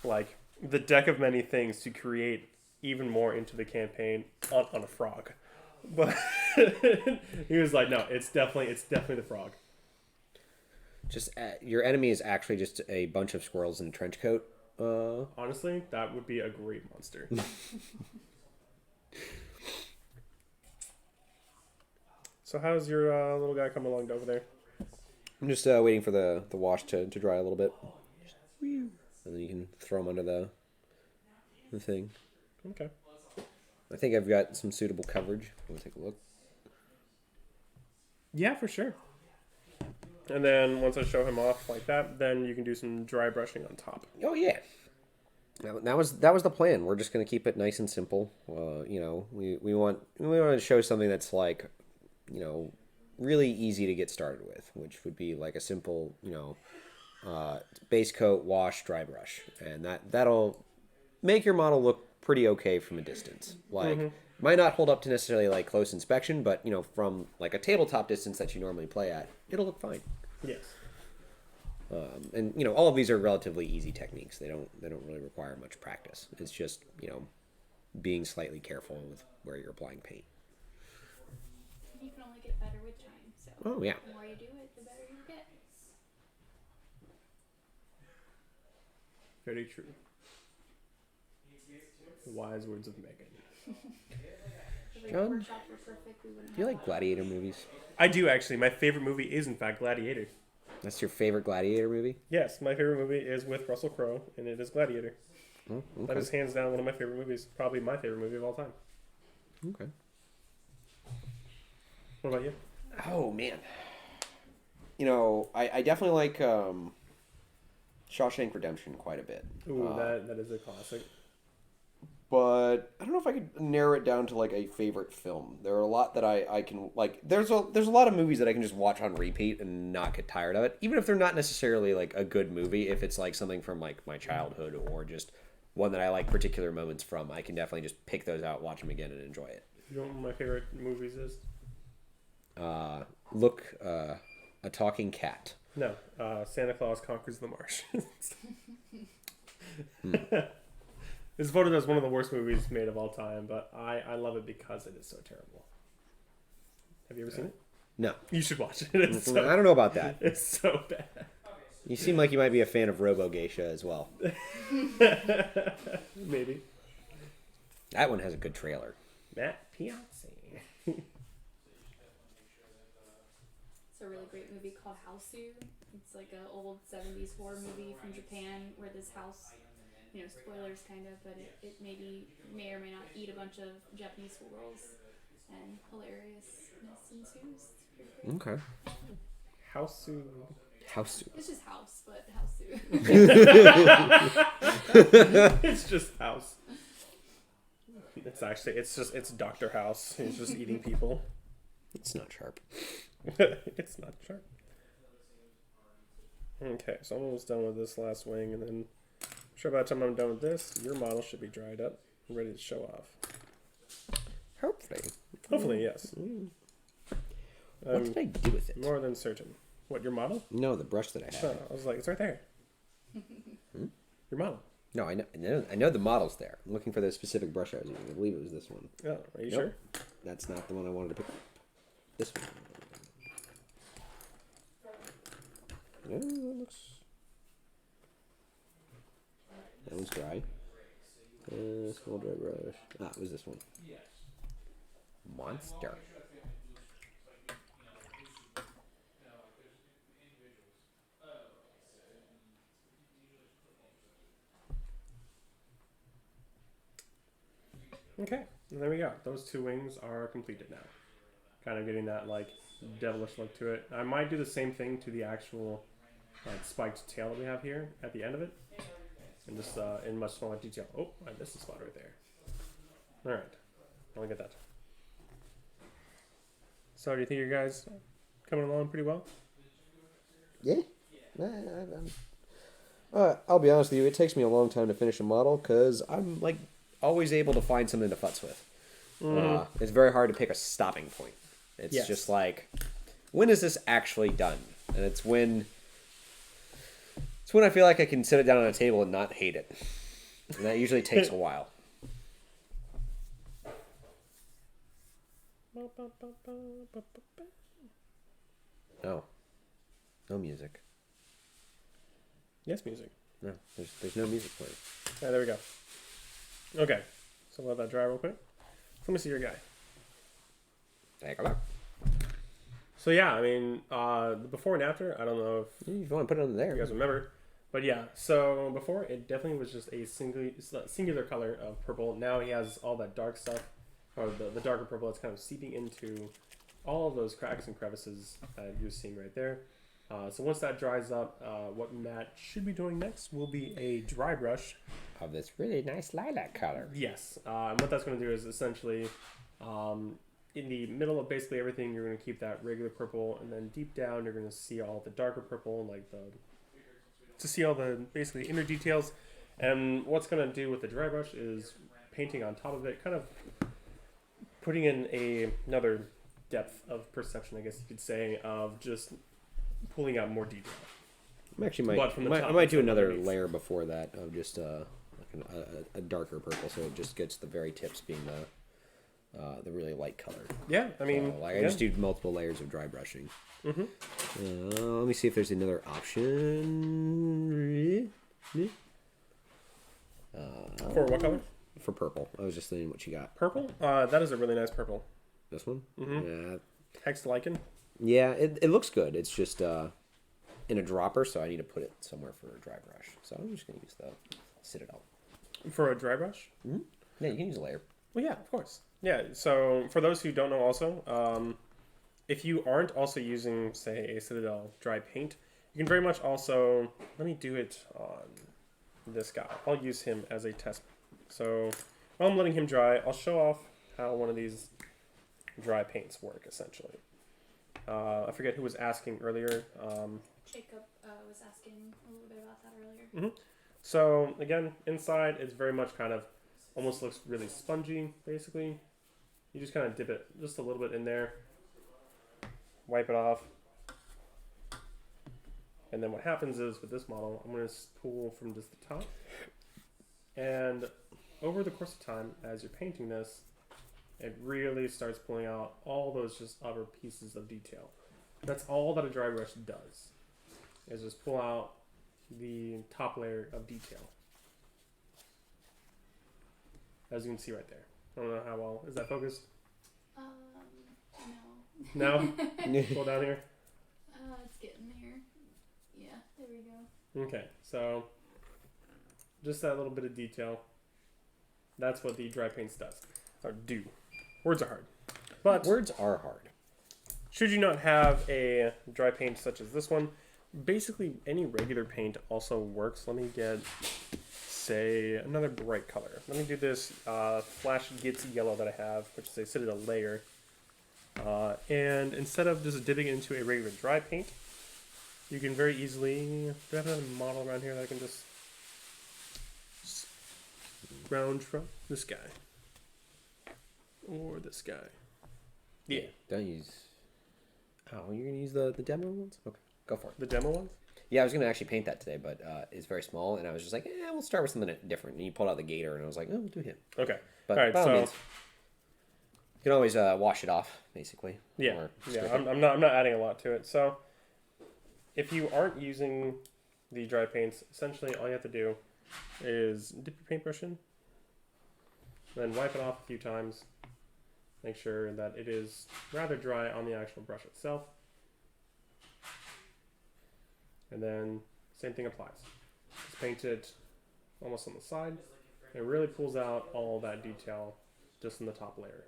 like the Deck of Many Things to create even more into the campaign on a frog. But he was like, "No, it's definitely the frog." Just your enemy is actually just a bunch of squirrels in a trench coat. Honestly, that would be a great monster. So how's your little guy coming along over there? I'm just waiting for the wash to dry a little bit. And then you can throw them under the thing. Okay. I think I've got some suitable coverage. We'll take a look. Yeah, for sure. And then once I show him off like that, then you can do some dry brushing on top. Oh yeah, that was the plan. We're just gonna keep it nice and simple. We want to show something that's like, really easy to get started with, which would be like a simple, base coat, wash, dry brush, and that'll make your model look pretty okay from a distance. Like might not hold up to necessarily like close inspection, but from like a tabletop distance that you normally play at, it'll look fine. Yes. And all of these are relatively easy techniques. They don't really require much practice. It's just being slightly careful with where you're applying paint. You can only get better with time. So Oh yeah. the more you do it, the better you get. Very true. The wise words of Megan. If the John, workshop were perfect, we wouldn't Do you have like gladiator movies? I do actually. My favorite movie is in fact Gladiator. That's your favorite gladiator movie? Yes, my favorite movie is with Russell Crowe, and it is Gladiator. Oh, That okay. is hands down one of my favorite movies. Probably my favorite movie of all time. Okay. What about you? Oh man. You know, I definitely like Shawshank Redemption quite a bit. Ooh, that is a classic. But I don't know if I could narrow it down to like a favorite film. There are a lot that I can like. There's a lot of movies that I can just watch on repeat and not get tired of it, even if they're not necessarily like a good movie. If it's like something from like my childhood or just one that I like particular moments from, I can definitely just pick those out, watch them again, and enjoy it. You know what my favorite movies is? A Talking Cat. No, Santa Claus Conquers the Martians. It's voted as one of the worst movies made of all time, but I love it because it is so terrible. Have you ever seen it? No. You should watch it. It's so, I don't know about that. it's so bad. You seem like you might be a fan of Robo Geisha as well. Maybe. That one has a good trailer. Matt Piazzi. It's a really great movie called Houseu. It's like an old 70s horror movie from Japan where this house, you know, spoilers kind of, but it may or may not eat a bunch of Japanese schoolgirls, and hilariousness ensues. It's pretty great. Okay. Houseu. House. It's just house, but Houseu. It's just House. It's Dr. House. He's just eating people. It's not sharp. It's not sharp. Okay, so I'm almost done with this last wing, and then I'm sure by the time I'm done with this, your model should be dried up and ready to show off. Hopefully, yes. What did I do with it? More than certain. What, your model? No, the brush that I had. Oh, I was like, it's right there. Your model. No, I know the model's there. I'm looking for the specific brush I was using. I believe it was this one. Oh, are you Nope. sure? That's not the one I wanted to pick up. This one. Yeah, that one's dry. Small dry brush. Ah, it was this one. Monster. Okay, and there we go. Those two wings are completed now. Kind of getting that, like, devilish look to it. I might do the same thing to the actual like spiked tail that we have here at the end of it. And just in much smaller detail. Oh, I missed a spot right there. Alright, I'll get that. So do you think you guys coming along pretty well? Yeah. I'll be honest with you. It takes me a long time to finish a model because I'm like always able to find something to futz with. It's very hard to pick a stopping point. It's just like, when is this actually done? And it's when I feel like I can sit it down on a table and not hate it. And that usually takes a while. Oh. No music. Yes, music. No, there's no music playing. Yeah, there we go. Okay, so let that dry real quick. Let me see your guy. Take a look. So yeah, I mean, the before and after, I don't know if If you want to put it on there. you guys remember, but yeah, so before it definitely was just a singular color of purple. Now he has all that dark stuff, or the darker purple that's kind of seeping into all of those cracks and crevices that you're seeing right there. So once that dries up, what Matt should be doing next will be a dry brush. Of this really nice lilac color. Yes, and what that's going to do is essentially, in the middle of basically everything, you're going to keep that regular purple, and then deep down you're going to see all the darker purple, like to see all the basically inner details. And what's going to do with the dry brush is painting on top of it, kind of putting in another depth of perception, I guess you could say, of just pulling out more detail. I actually I might do another layer before that of just like a darker purple, so it just gets the very tips being the really light color. Yeah, I mean, So, I just do multiple layers of dry brushing. Mm-hmm. Let me see if there's another option. For what color? For purple. I was just thinking what you got. Purple? That is a really nice purple. This one? Mm-hmm. Hex lichen. Yeah, it looks good. It's just in a dropper, so I need to put it somewhere for a dry brush. So I'm just going to use the Citadel. For a dry brush? Mm-hmm. Yeah, you can use a layer. Well, yeah, of course. Yeah, so for those who don't know also, if you aren't also using, say, a Citadel dry paint, you can very much also, let me do it on this guy. I'll use him as a test. So while I'm letting him dry, I'll show off how one of these dry paints work, essentially. I forget who was asking earlier. Jacob was asking a little bit about that earlier. So again, inside it's very much kind of almost looks really spongy, basically. You just kind of dip it just a little bit in there, wipe it off, and then what happens is with this model, I'm going to pull from just the top, and over the course of time, as you're painting this, it really starts pulling out all those just other pieces of detail. That's all that a dry brush does, is just pull out the top layer of detail. As you can see right there. I don't know how well, is that focused? No. No? Pull down here. It's getting there. Yeah, there we go. Okay, so just that little bit of detail. That's what the dry paints does. Or do. Words are hard. But Words are hard. should you not have a dry paint such as this one, basically any regular paint also works. Let me get, say, another bright color. Let me do this Flash Gits yellow that I have, which is a Citadel layer. And instead of just dipping into a regular dry paint, you can very easily, do I have another model around here that I can just scrounge from? This guy. Or this guy. Yeah. Don't use... Oh, you're going to use the demo ones? Okay, go for it. The demo ones? Yeah, I was going to actually paint that today, but it's very small, and I was just like, we'll start with something different. And you pulled out the gator, and I was like, we'll do him. Okay. But all right, by all so means, you can always wash it off, basically. yeah, Or yeah. strip it. I'm not adding a lot to it. So if you aren't using the dry paints, essentially all you have to do is dip your paintbrush in, then wipe it off a few times. Make sure that it is rather dry on the actual brush itself, and then same thing applies. Just paint it almost on the side. It really pulls out all that detail just in the top layer.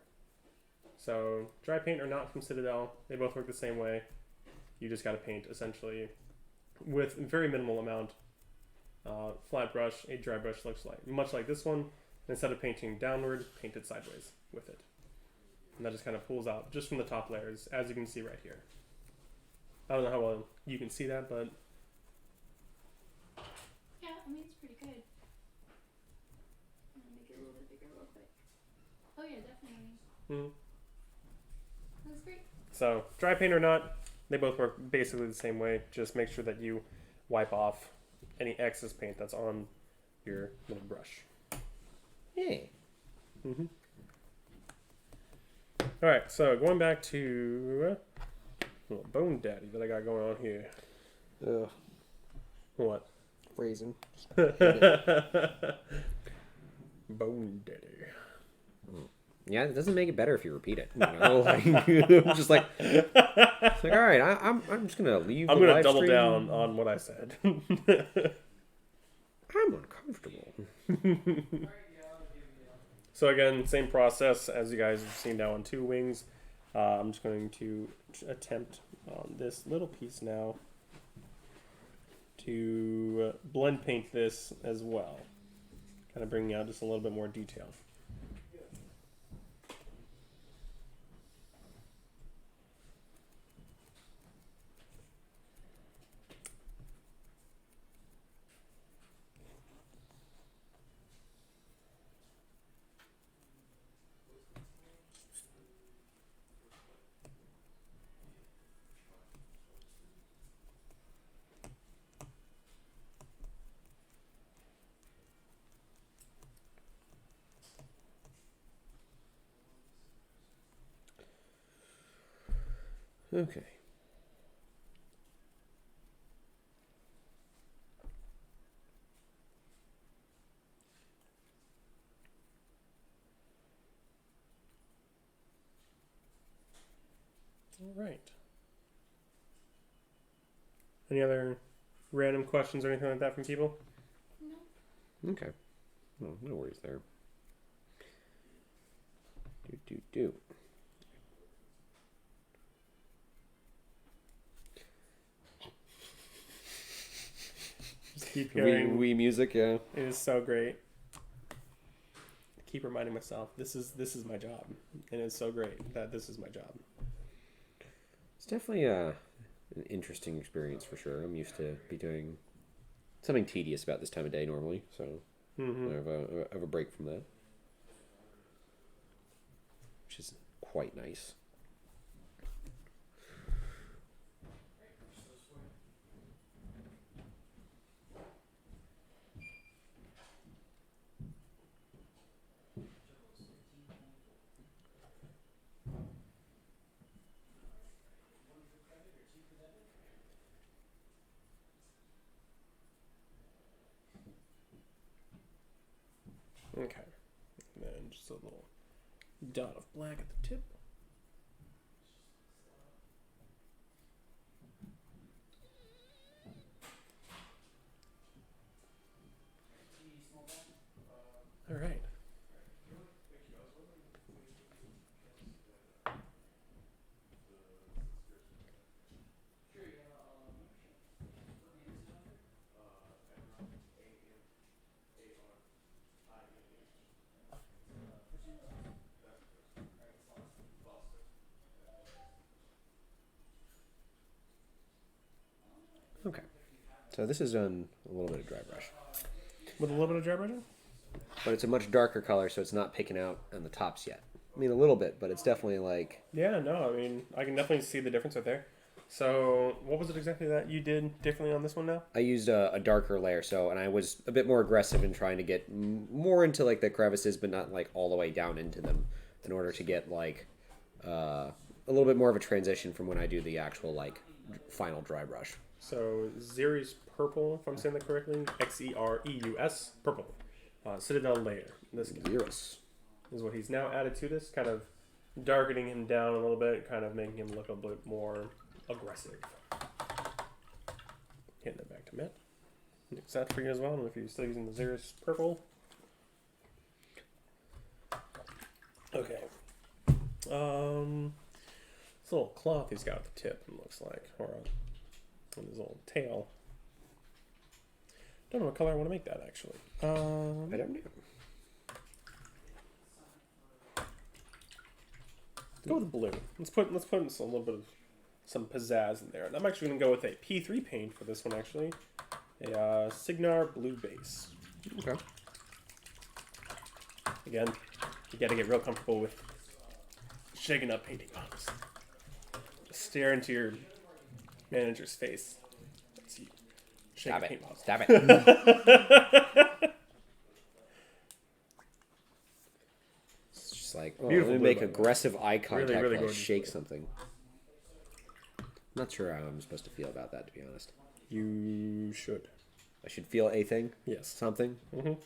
So dry paint or not from Citadel, they both work the same way. You just got to paint essentially with very minimal amount. Flat brush, a dry brush looks like much like this one. Instead of painting downward, paint it sideways with it. And that just kind of pulls out just from the top layers, as you can see right here. I don't know how well you can see that, but Yeah, I mean, it's pretty good. I'm gonna make it a little bit bigger real quick. Oh yeah, definitely. That's great. so dry paint or not, they both work basically the same way. Just make sure that you wipe off any excess paint that's on your little brush. Hey. All right, so going back to little Bone Daddy that I got going on here. Ugh. What? Phrasing. Bone Daddy. Yeah, it doesn't make it better if you repeat it. You know? Like, I'm just like, it's like, all right, I'm just gonna leave. I'm the gonna live double stream. down on what I said. I'm uncomfortable. So again, same process as you guys have seen now on Two Wings. I'm just going to attempt on this little piece now to blend paint this as well. Kind of bringing out just a little bit more detail. Okay. All right. Any other random questions or anything like that from people? No. Okay. No worries there. Do. keep hearing. Wii music, yeah. It is so great. Keep reminding myself this is my job, and it's so great that this is my job. It's definitely an interesting experience for sure. I'm used to be doing something tedious about this time of day normally, so I have a break from that, which is quite nice. Okay, and then just a little dot of black at the tip. All right. Okay. So this is done a little bit of dry brush. With a little bit of dry brushing? But it's a much darker color, so it's not picking out on the tops yet. I mean, a little bit, but it's definitely like... Yeah, no, I mean, I can definitely see the difference right there. So, what was it exactly that you did differently on this one now? I used a darker layer, and I was a bit more aggressive in trying to get more into, like, the crevices, but not, like, all the way down into them, in order to get, like, a little bit more of a transition from when I do the actual, like, final dry brush. So, Xeris Purple, if I'm saying that correctly, Xereus, purple. Citadel layer. This Xeris is what he's now added to this, kind of darkening him down a little bit, kind of making him look a bit more aggressive. Getting it back to Matt. Is that for you as well? I don't know if you're still using the Xeris Purple. Okay. This little cloth he's got at the tip, it looks like, or on his little tail. Don't know what color I want to make that actually. I don't know. Go with blue. Let's put a little bit of some pizzazz in there. And I'm actually going to go with a P3 paint for this one actually. A Signar blue base. Okay. Again, you got to get real comfortable with shaking up painting bombs. Just stare into your manager's face. Let's see. Shake Stop a it. paint bomb. Stop it. It's just like, oh, Beautiful let me blue, make by the way. aggressive eye contact really while I gorgeous shake blue. something. Not sure how I'm supposed to feel about that, to be honest. You should. I should feel a thing? Yes. Something? Mm-hmm. A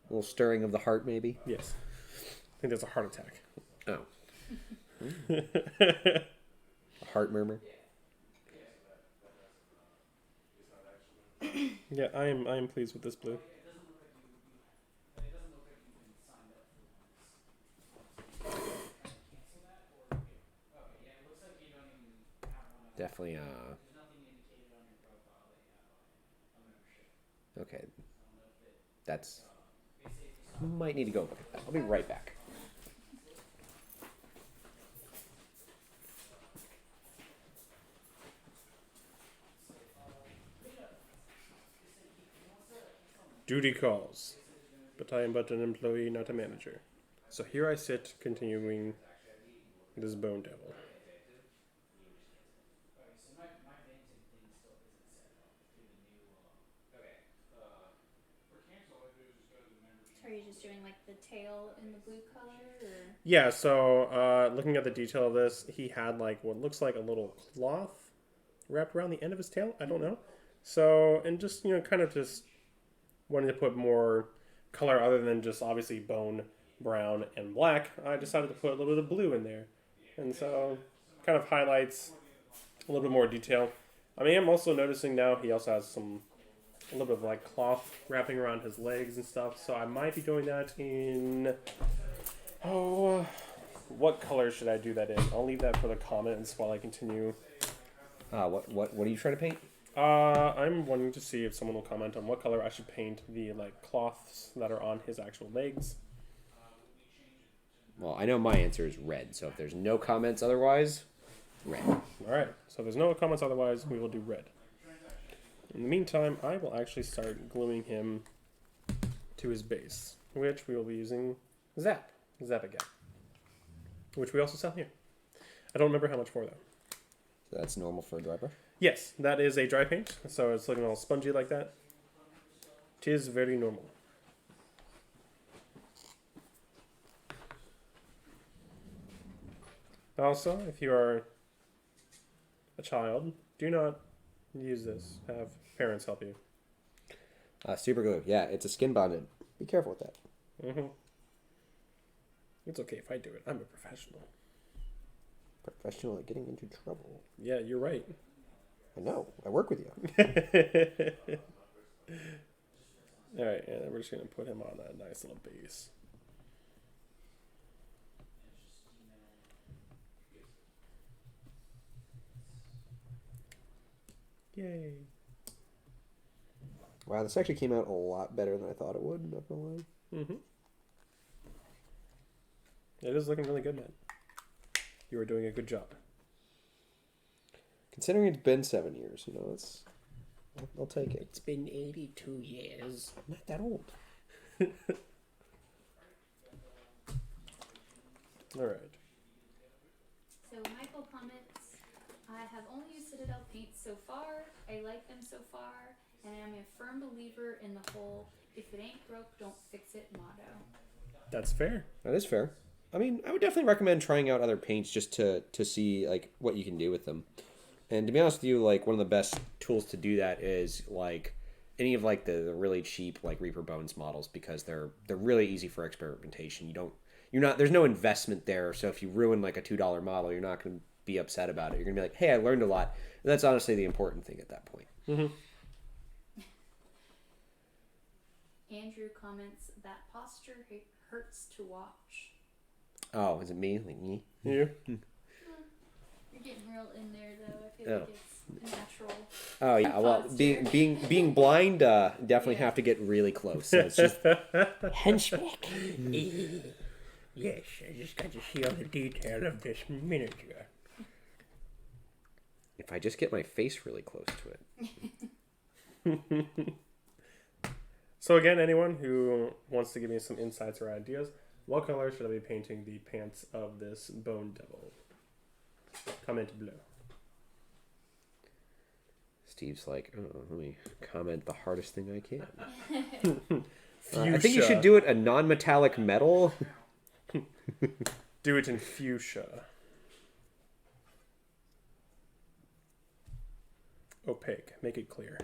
little stirring of the heart, maybe? Yes. I think that's a heart attack. Oh. A heart murmur? Yeah, I am pleased with this blue. Definitely, okay. That's... Might need to go look at that. I'll be right back. Duty calls. But I am but an employee, not a manager. So here I sit, continuing this bone devil. Are you just doing like the tail in the blue color, or? Yeah, so looking at the detail of this, he had like what looks like a little cloth wrapped around the end of his tail. I don't know. So, and just, kind of just wanting to put more color other than just obviously bone, brown, and black. I decided to put a little bit of blue in there. And so, kind of highlights a little bit more detail. I mean, I'm also noticing now he also has a little bit of like cloth wrapping around his legs and stuff. So I might be doing that in, what color should I do that in? I'll leave that for the comments while I continue. What are you trying to paint? I'm wanting to see if someone will comment on what color I should paint the like cloths that are on his actual legs. Well, I know my answer is red, so if there's no comments otherwise, red. All right. So if there's no comments otherwise, we will do red. In the meantime, I will actually start gluing him to his base, which we will be using Zap again, which we also sell here. I don't remember how much for though. So that's normal for a dry brush. Yes, that is a dry paint, so it's looking all spongy like that. It is very normal. Also, if you are a child, do not use this. Have parents help you. Super glue. Yeah, it's a skin bonded. Be careful with that. Mm-hmm. It's okay if I do it. I'm a professional. Professional at getting into trouble. Yeah, you're right. I know. I work with you. All right, and then we're just going to put him on that nice little base. Yay. Wow, this actually came out a lot better than I thought it would, not gonna lie. Mm-hmm. It is looking really good, man. You are doing a good job. Considering it's been 7 years, you know, I'll take it. It's been 82 years. I'm not that old. All right. So Michael comments, I have only used Citadel paint so far. I like them so far, and I'm a firm believer in the whole "if it ain't broke, don't fix it" motto. That's fair. That is fair. I mean, I would definitely recommend trying out other paints just to see like what you can do with them. And to be honest with you, like one of the best tools to do that is like any of like the really cheap like Reaper Bones models, because they're really easy for experimentation. There's no investment there. So if you ruin like a $2 model, you're not going to be upset about it. You're going to be like, hey, I learned a lot. And that's honestly the important thing at that point. Mm-hmm. Andrew comments that posture hurts to watch. Oh, is it me? Like me? You? You're getting real in there though. I feel like it's natural. Oh yeah. Well, being blind, definitely have to get really close. So it's just henchback. Yes, I just got to see all the detail of this miniature. If I just get my face really close to it. So again, anyone who wants to give me some insights or ideas, what color should I be painting the pants of this bone devil? Comment below. Steve's like, oh, let me comment the hardest thing I can. Fuchsia. I think you should do it a non-metallic metal. Do it in fuchsia. Opaque. Make it clear.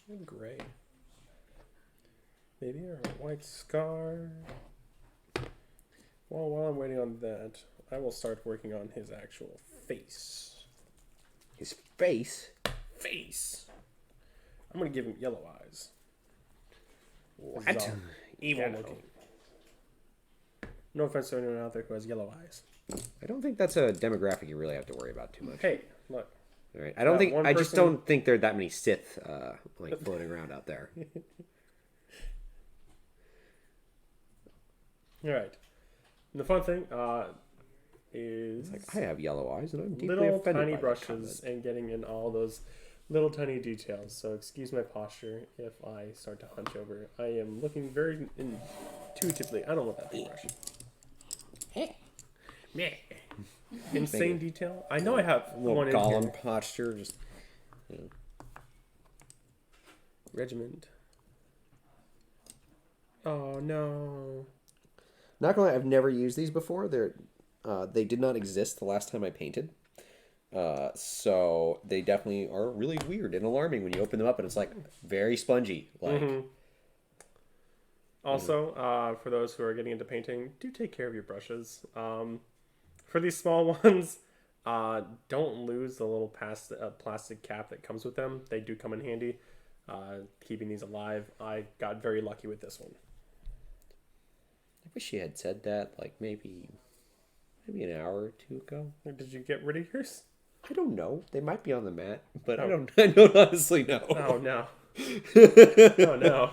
And gray. Maybe a white scar. Well, while I'm waiting on that, I will start working on his actual face. His face? Face! I'm gonna give him yellow eyes. What? This is all evil Yellow. looking. No offense to anyone out there who has yellow eyes. I don't think that's a demographic you really have to worry about too much. Hey, look. All right. I just person- don't think there are that many Sith like floating around out there. Alright. The fun thing is Like, I have yellow eyes and I'm deeply little offended tiny by that brushes comment. and getting in all those little tiny details. So excuse my posture if I start to hunch over. I am looking very intuitively. I don't want that big brush. Meh. Insane detail. I know I have A little one in Gollum here. posture, just Regiment. Oh no. not gonna lie, I've never used these before. They did not exist the last time I painted. So they definitely are really weird and alarming when you open them up and it's like very spongy. Like Also, for those who are getting into painting, do take care of your brushes. For these small ones, don't lose the little plastic cap that comes with them. They do come in handy, keeping these alive. I got very lucky with this one. I wish you had said that, like maybe maybe an hour or two ago. Or did you get rid of yours? I don't know. They might be on the mat, but Oh. I don't honestly know. Oh no. Oh no.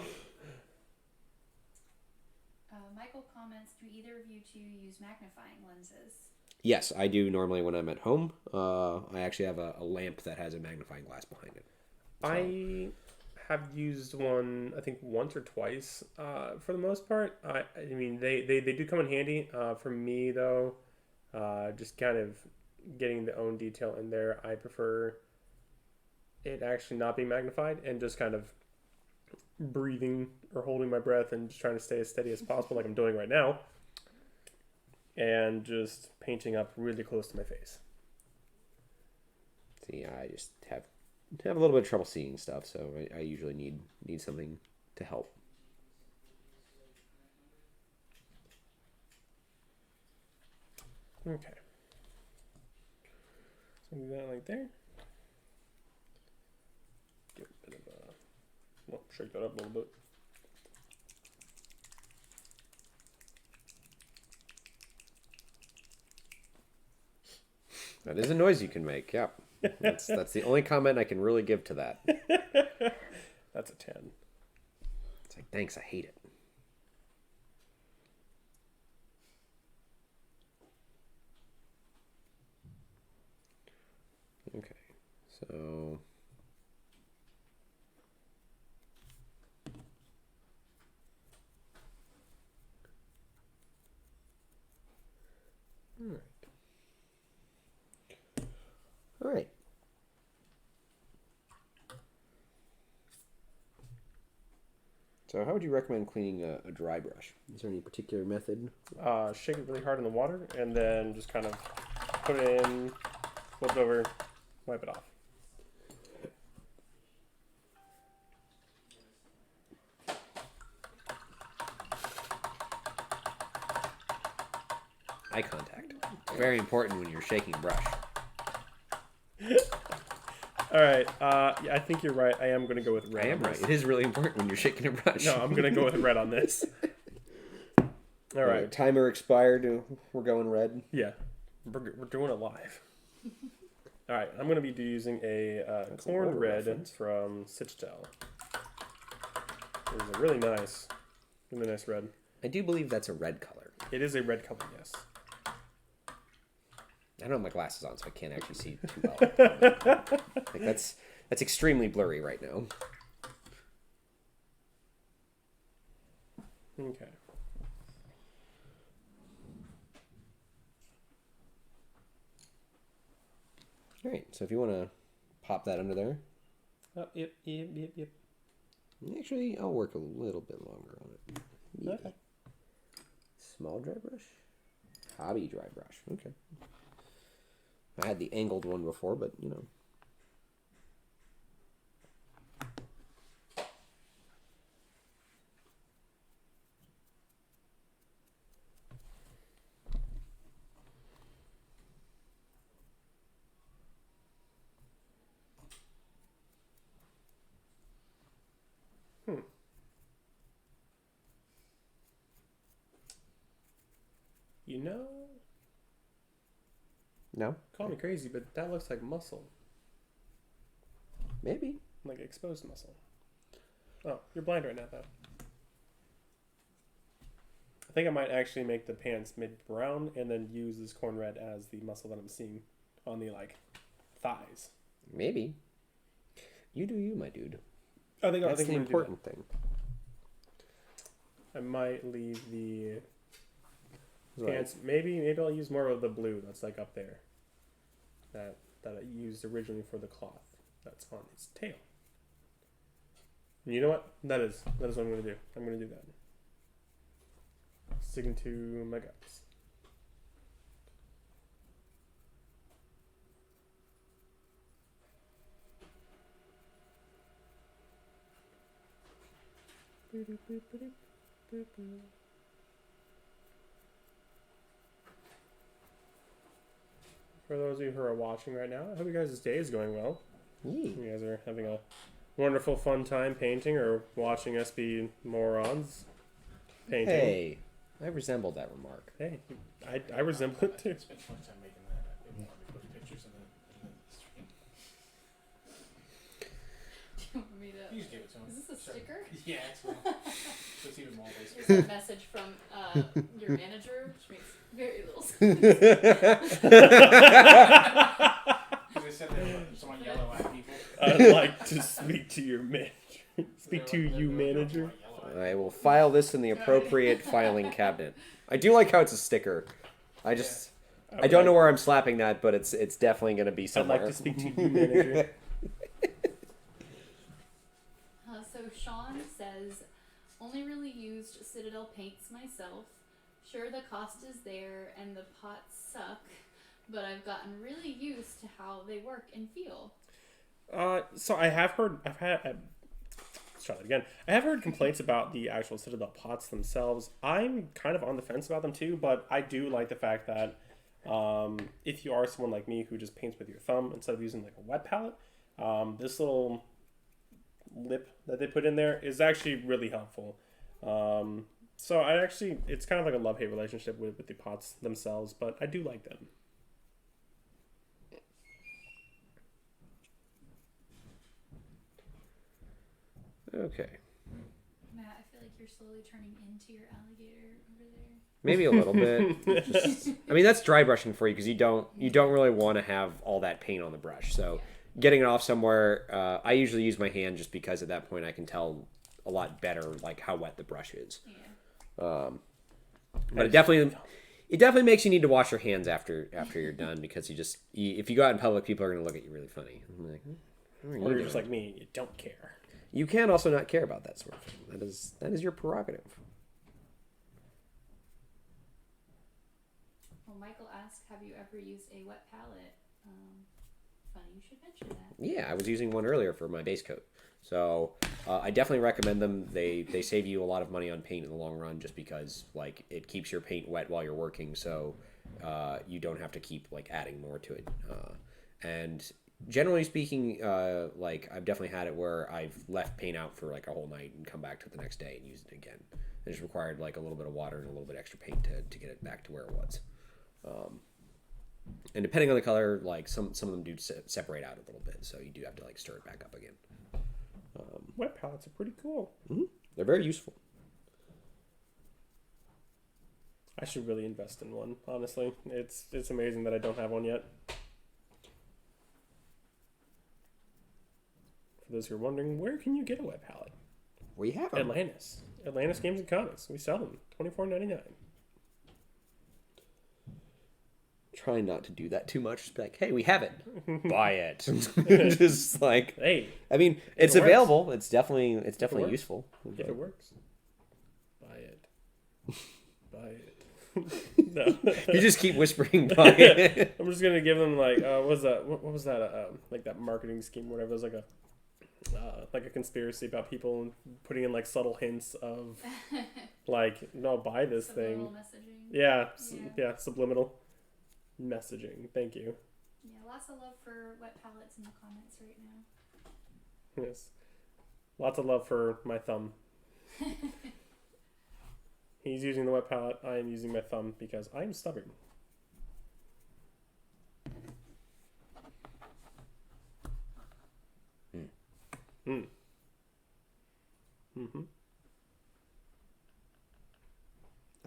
Michael comments, do either of you two use magnifying lenses? Yes, I do normally when I'm at home. I actually have a lamp that has a magnifying glass behind it. So, I have used one, I think once or twice. For the most part, I mean they do come in handy. For me though, just kind of getting the own detail in there, I prefer it actually not being magnified and just kind of breathing or holding my breath and just trying to stay as steady as possible, like I'm doing right now, and just painting up really close to my face. see, I just have a little bit of trouble seeing stuff, so I usually need something to help. Okay. So do that like there. Get a bit of well, shake that up a little bit. That is a noise you can make. Yeah, that's the only comment I can really give to that. That's a 10. It's like, thanks, I hate it. Okay, so all right. So how would you recommend cleaning a dry brush? Is there any particular method? Shake it really hard in the water and then just kind of put it in, flip it over, wipe it off. Eye contact. Very important when you're shaking a brush. All right. Yeah, I think you're right. I am going to go with red. I am on right. this. It is really important when you're shaking a brush. No, I'm going to go with red on this. All right. Timer expired. We're going red. Yeah. We're doing it live. All right. I'm going to be using a That's an corn older red reference. from Sitchtel. It's a really nice red. I do believe that's a red color. It is a red color, yes. I don't have my glasses on, so I can't actually see too well. Like that's extremely blurry right now. Okay. All right, so if you want to pop that under there, Yep. actually, I'll work a little bit longer on it. Yeah. Okay. Small dry brush, hobby dry brush. Okay. I had the angled one before, but you know. You know, No? call me crazy, but that looks like muscle. Maybe. Like exposed muscle. Oh, you're blind right now, though. I think I might actually make the pants mid-brown and then use this corn red as the muscle that I'm seeing on the, like, thighs. Maybe. You do you, my dude. I think That's I'm the gonna do important thing. that. I might leave the Right. pants. Maybe I'll use more of the blue that's, like, up there. That I used originally for the cloth that's on its tail. And you know what? That is what I'm going to do. I'm going to do that. Sticking to my guts. For those of you who are watching right now, I hope you guys' day is going well. Yee. You guys are having a wonderful, fun time painting or watching us be morons painting. Hey, I resemble that remark. Hey, I resemble it too. Spent so much time making that. I didn't want to post pictures in the stream. Do you want me to? You just give it to him. Is this a Sure. sticker? Yeah, it's cool. So it's even more basic. Here's a message from your manager, which makes very little sense. Because they said they were someone yellow at people. I'd like to speak to your manager. Speak to you, manager. I will file this in the appropriate filing cabinet. I do like how it's a sticker. I don't know where I'm slapping that, but it's definitely going to be I'd somewhere. like to speak to you, manager. So Sean says, only really used Citadel paints myself. Sure, the cost is there and the pots suck, but I've gotten really used to how they work and feel. So I have heard. Let's try that again. I have heard complaints about the actual Citadel pots themselves. I'm kind of on the fence about them too, but I do like the fact that if you are someone like me who just paints with your thumb instead of using like a wet palette, this little lip that they put in there is actually really helpful. So it's kind of like a love-hate relationship with the pots themselves, but I do like them. Okay. Matt, I feel like you're slowly turning into your alligator over there. Maybe a little bit. I mean, that's dry brushing for you because you don't really want to have all that paint on the brush. So getting it off somewhere, I usually use my hand just because at that point I can tell a lot better like how wet the brush is. Yeah. But it definitely makes you need to wash your hands after you're done because if you go out in public, people are going to look at you really funny. I'm like, what are you Or you're doing? just like me, you don't care. You can also not care about that sort of thing. That is your prerogative. Well, Michael asked, have you ever used a wet palette? Funny you should mention that. Yeah, I was using one earlier for my base coat. So I definitely recommend them. They save you a lot of money on paint in the long run just because like it keeps your paint wet while you're working, so you don't have to keep like adding more to it. And generally speaking, like I've definitely had it where I've left paint out for like a whole night and come back to it the next day and use it again. It just required like a little bit of water and a little bit extra paint to get it back to where it was. And depending on the color, like some of them do separate out a little bit, so you do have to like stir it back up again. Wet palettes are pretty cool. Mm-hmm. They're very useful. I should really invest in one, honestly. It's amazing that I don't have one yet. For those who are wondering, where can you get a wet palette? We have them. Atlantis Games and Comics. We sell them $24.99. Try not to do that too much. Just be like, hey, we have it. Buy it. Just like, Hey, I mean, it's it works. available. It's definitely works. useful. if it works, buy it. Buy it. No. You just keep whispering, buy it. I'm just gonna give them like what was that? What was that? Like that marketing scheme, whatever. It was like a conspiracy about people putting in like subtle hints of like, no, buy this thing. Subliminal messaging. Yeah, subliminal messaging. Thank you. Yeah, lots of love for wet palettes in the comments right now. Yes, lots of love for my thumb. He's using the wet palette. I am using my thumb because I'm stubborn. Mm-hmm.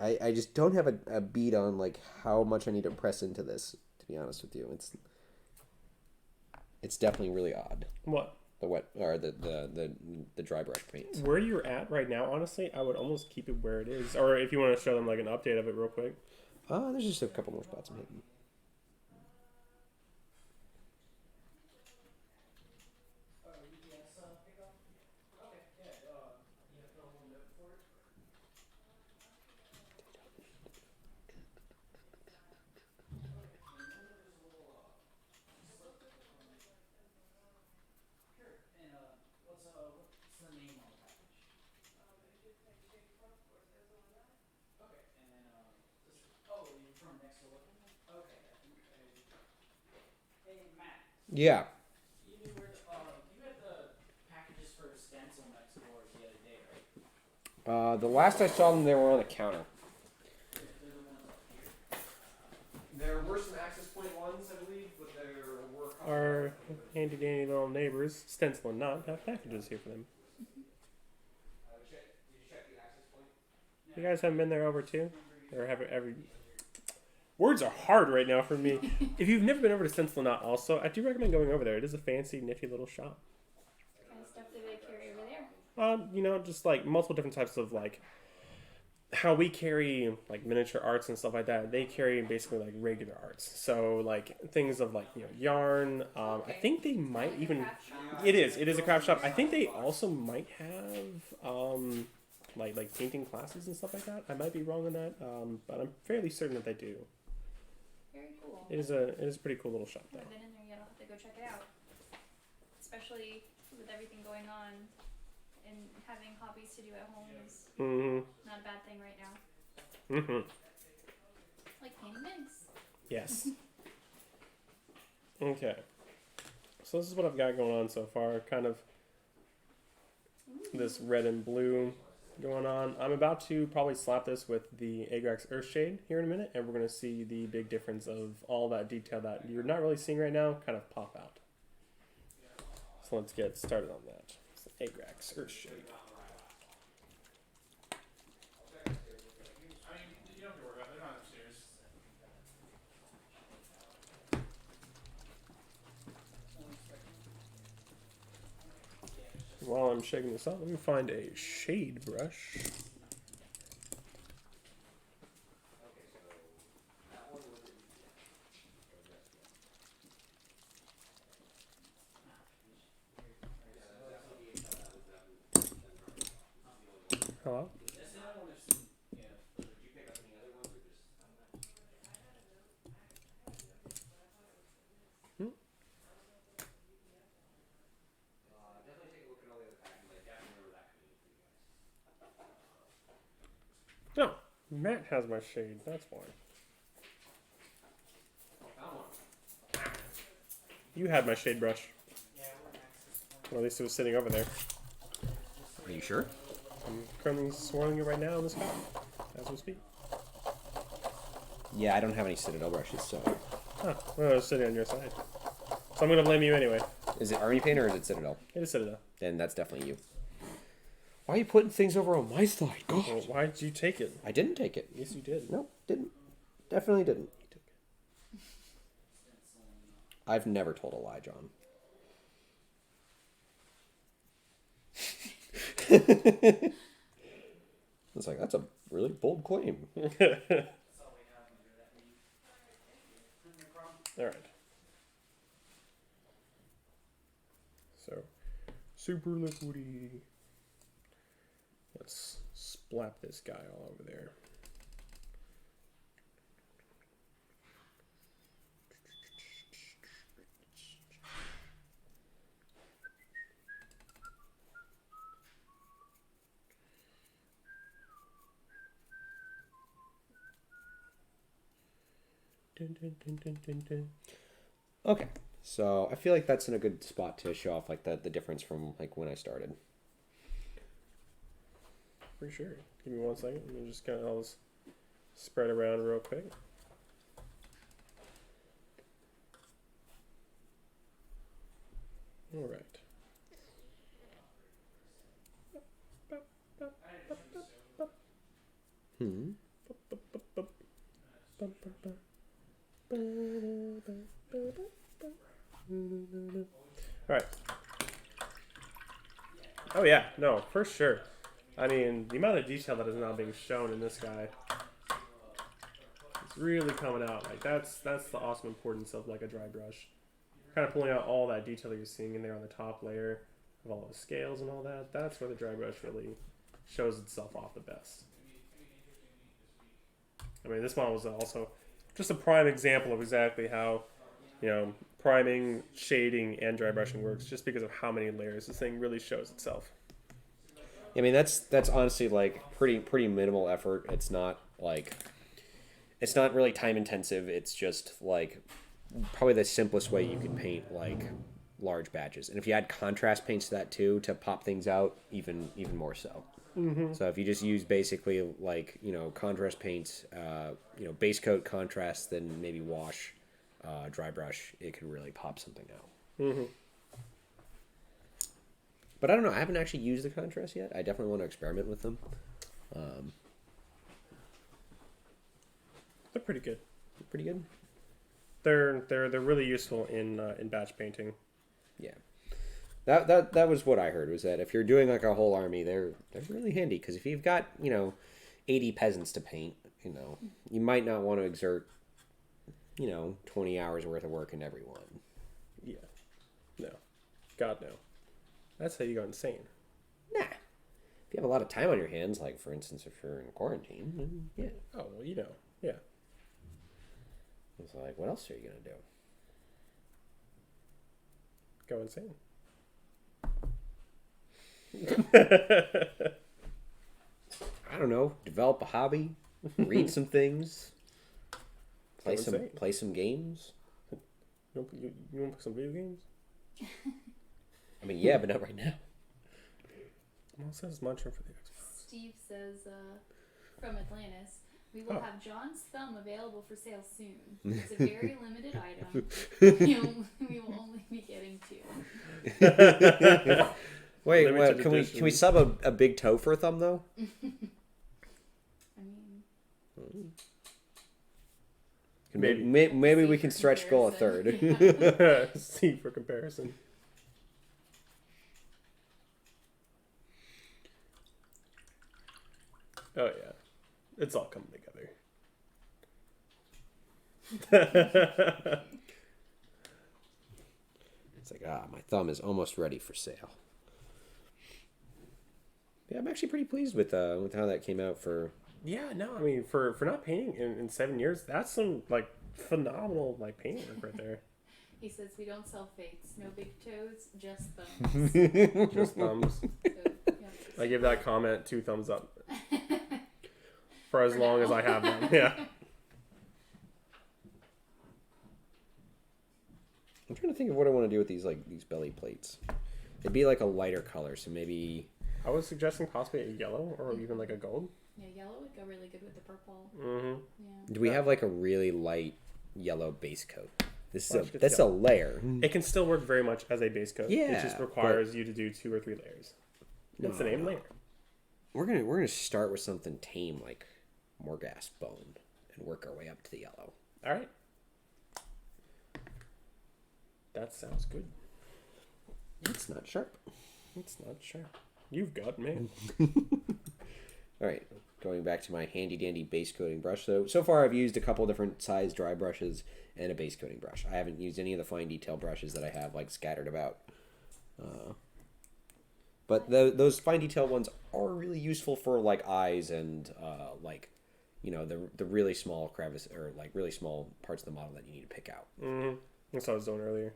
I just don't have a beat on like how much I need to press into this, to be honest with you. It's definitely really odd. What? The wet or the dry brush paint. Where you're at right now, honestly, I would almost keep it where it is. Or if you want to show them like an update of it real quick. There's just a couple more spots I'm hitting. Yeah. You knew where you had the packages for stencil next door the other day, right? The last I saw them, they were on the counter. our handy dandy little neighbors, Stencil and Not, have packages here for them. You guys haven't been there over too? Or have every words are hard right now for me. If you've never been over to Stencil and Not also, I do recommend going over there. It is a fancy, nifty little shop. What kind of stuff do they carry over there? You know, just like multiple different types of like how we carry like miniature arts and stuff like that. They carry basically like regular arts. So like things of like, you know, yarn. I think they might even. It is a craft shop. I think they also might have like painting classes and stuff like that. I might be wrong on that, but I'm fairly certain that they do. Very cool. It is a pretty cool little shop I though. haven't been in there yet. I'll have to go check it out. Especially with everything going on, and having hobbies to do at home is not a bad thing right now. Like painting eggs. Yes. Okay. So this is what I've got going on so far. Kind of this red and blue going on. I'm about to probably slap this with the Agrax Earthshade here in a minute, and we're going to see the big difference of all that detail that you're not really seeing right now kind of pop out. So let's get started on that. So Agrax Earthshade. I mean, you don't have to worry about it. They're not upstairs. While I'm shaking this up, let me find a shade brush. Hello? No, Matt has my shade. That's why. You had my shade brush. Well, at least it was sitting over there. Are you sure? I'm currently swirling it right now in this cup as we speak. Yeah, I don't have any Citadel brushes, so. Huh. Well, it was sitting on your side. So I'm going to blame you anyway. Is it Army Paint or is it Citadel? It is Citadel. Then that's definitely you. Why are you putting things over on my side? God. Well, why did you take it? I didn't take it. Yes, you did. Nope, didn't. Definitely didn't. I've never told a lie, John. It's like, that's a really bold claim. All right. So, super liquidy. Let's splap this guy all over there. Dun, dun, dun, dun, dun, dun. Okay, so I feel like that's in a good spot to show off like the difference from like when I started. For sure. Give me 1 second. Let me just kind of all this spread around real quick. All right. All right. Oh yeah, no, for sure. I mean, the amount of detail that is now being shown in this guy, it's really coming out. Like that's the awesome importance of like a dry brush, kind of pulling out all that detail that you're seeing in there on the top layer of all the scales and all that. That's where the dry brush really shows itself off the best. I mean, this model was also just a prime example of exactly how, you know, priming, shading, and dry brushing works, just because of how many layers this thing really shows itself. I mean, that's honestly like pretty minimal effort. It's not really time intensive. It's just like probably the simplest way you can paint like large batches. And if you add contrast paints to that too, to pop things out, even more so. Mm-hmm. So if you just use basically like, you know, contrast paints, you know, base coat contrast, then maybe wash, dry brush, it could really pop something out. Mm-hmm. But I don't know. I haven't actually used the contrast yet. I definitely want to experiment with them. They're pretty good. Pretty good. They're really useful in batch painting. Yeah. That was what I heard, was that if you're doing like a whole army, they're really handy, because if you've got 80 peasants to paint, you might not want to exert 20 hours worth of work in every one. Yeah. No. God no. That's how you go insane. Nah. If you have a lot of time on your hands, like for instance if you're in quarantine, then yeah. Oh well, yeah. It's like, what else are you gonna do? Go insane. I don't know. Develop a hobby, read some things, play insane. some games. You want to play some video games? I mean, yeah, but not right now. Well, it says mantra for the Xbox. Steve says from Atlantis, we will have John's thumb available for sale soon. It's a very limited item. We will only be getting 2. Wait, Limited can edition. we sub a big toe for a thumb though? I mean, Maybe we can stretch goal a third. Yeah. See for comparison. Oh yeah, it's all coming together. It's like, my thumb is almost ready for sale. Yeah, I'm actually pretty pleased with how that came out for. Yeah, no, I mean for not painting in 7 years, that's some like phenomenal like painting work right there. He says we don't sell fakes, no big toes, just thumbs. Just thumbs. So, yeah. I give that comment 2 thumbs up. For as long as I have them, yeah. I'm trying to think of what I want to do with these belly plates. It'd be like a lighter color, so maybe. I was suggesting possibly a yellow or even like a gold. Yeah, yellow would go really good with the purple. Mm-hmm. Yeah. Do we have like a really light yellow base coat? Let's get That's a layer. It can still work very much as a base coat. Yeah, It just requires you to do 2 or 3 layers. That's the name, layer. We're gonna start with something tame like Morghast bone and work our way up to the yellow. All right. That sounds good. It's not sharp. It's not sharp. You've got me. All right, going back to my handy dandy base coating brush. So far I've used a couple different size dry brushes and a base coating brush. I haven't used any of the fine detail brushes that I have like scattered about. But those fine detail ones are really useful for like eyes and the really small crevice or like really small parts of the model that you need to pick out. Mm-hmm. That's what I was doing earlier.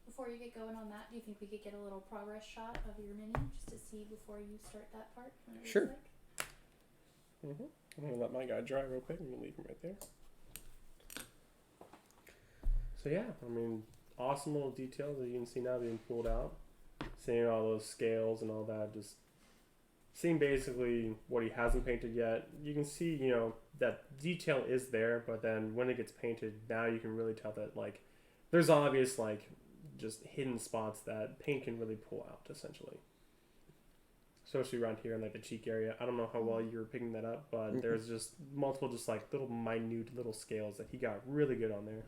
Before you get going on that, do you think we could get a little progress shot of your mini just to see before you start that part? What it looks Sure. like? Mm-hmm. I'm going to let my guy dry real quick. I'm going to leave him right there. So yeah, I mean, awesome little details that you can see now being pulled out. Seeing all those scales and all that, just seeing basically what he hasn't painted yet. You can see, that detail is there, but then when it gets painted, now you can really tell that, like, there's obvious, like, just hidden spots that paint can really pull out, essentially. Especially around here in, like, the cheek area. I don't know how well you're picking that up, but there's just multiple, just, like, little minute little scales that he got really good on there.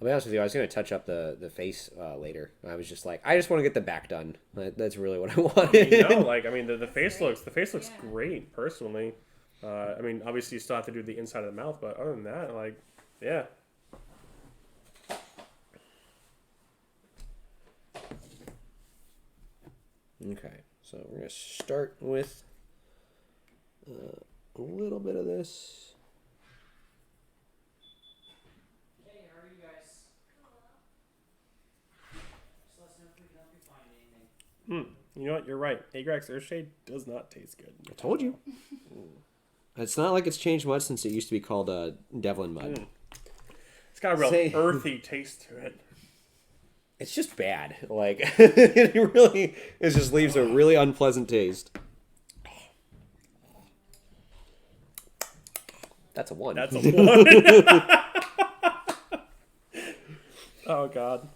I'll be honest with you, I was going to touch up the face later. I was just like, I just want to get the back done. That's really what I wanted. The face looks Yeah. great, personally. Obviously you still have to do the inside of the mouth, but other than that, like, yeah. Okay, so we're going to start with a little bit of this. Hey, how are you guys? Just let us know if we can help you find anything. You know what? You're right. Agrax Earthshade does not taste good. I told you. It's not like it's changed much since it used to be called Devlin Mud. It's got a real Say- earthy taste to it. It's just bad. Like, it just leaves a really unpleasant taste. That's a 1. That's a 1. God.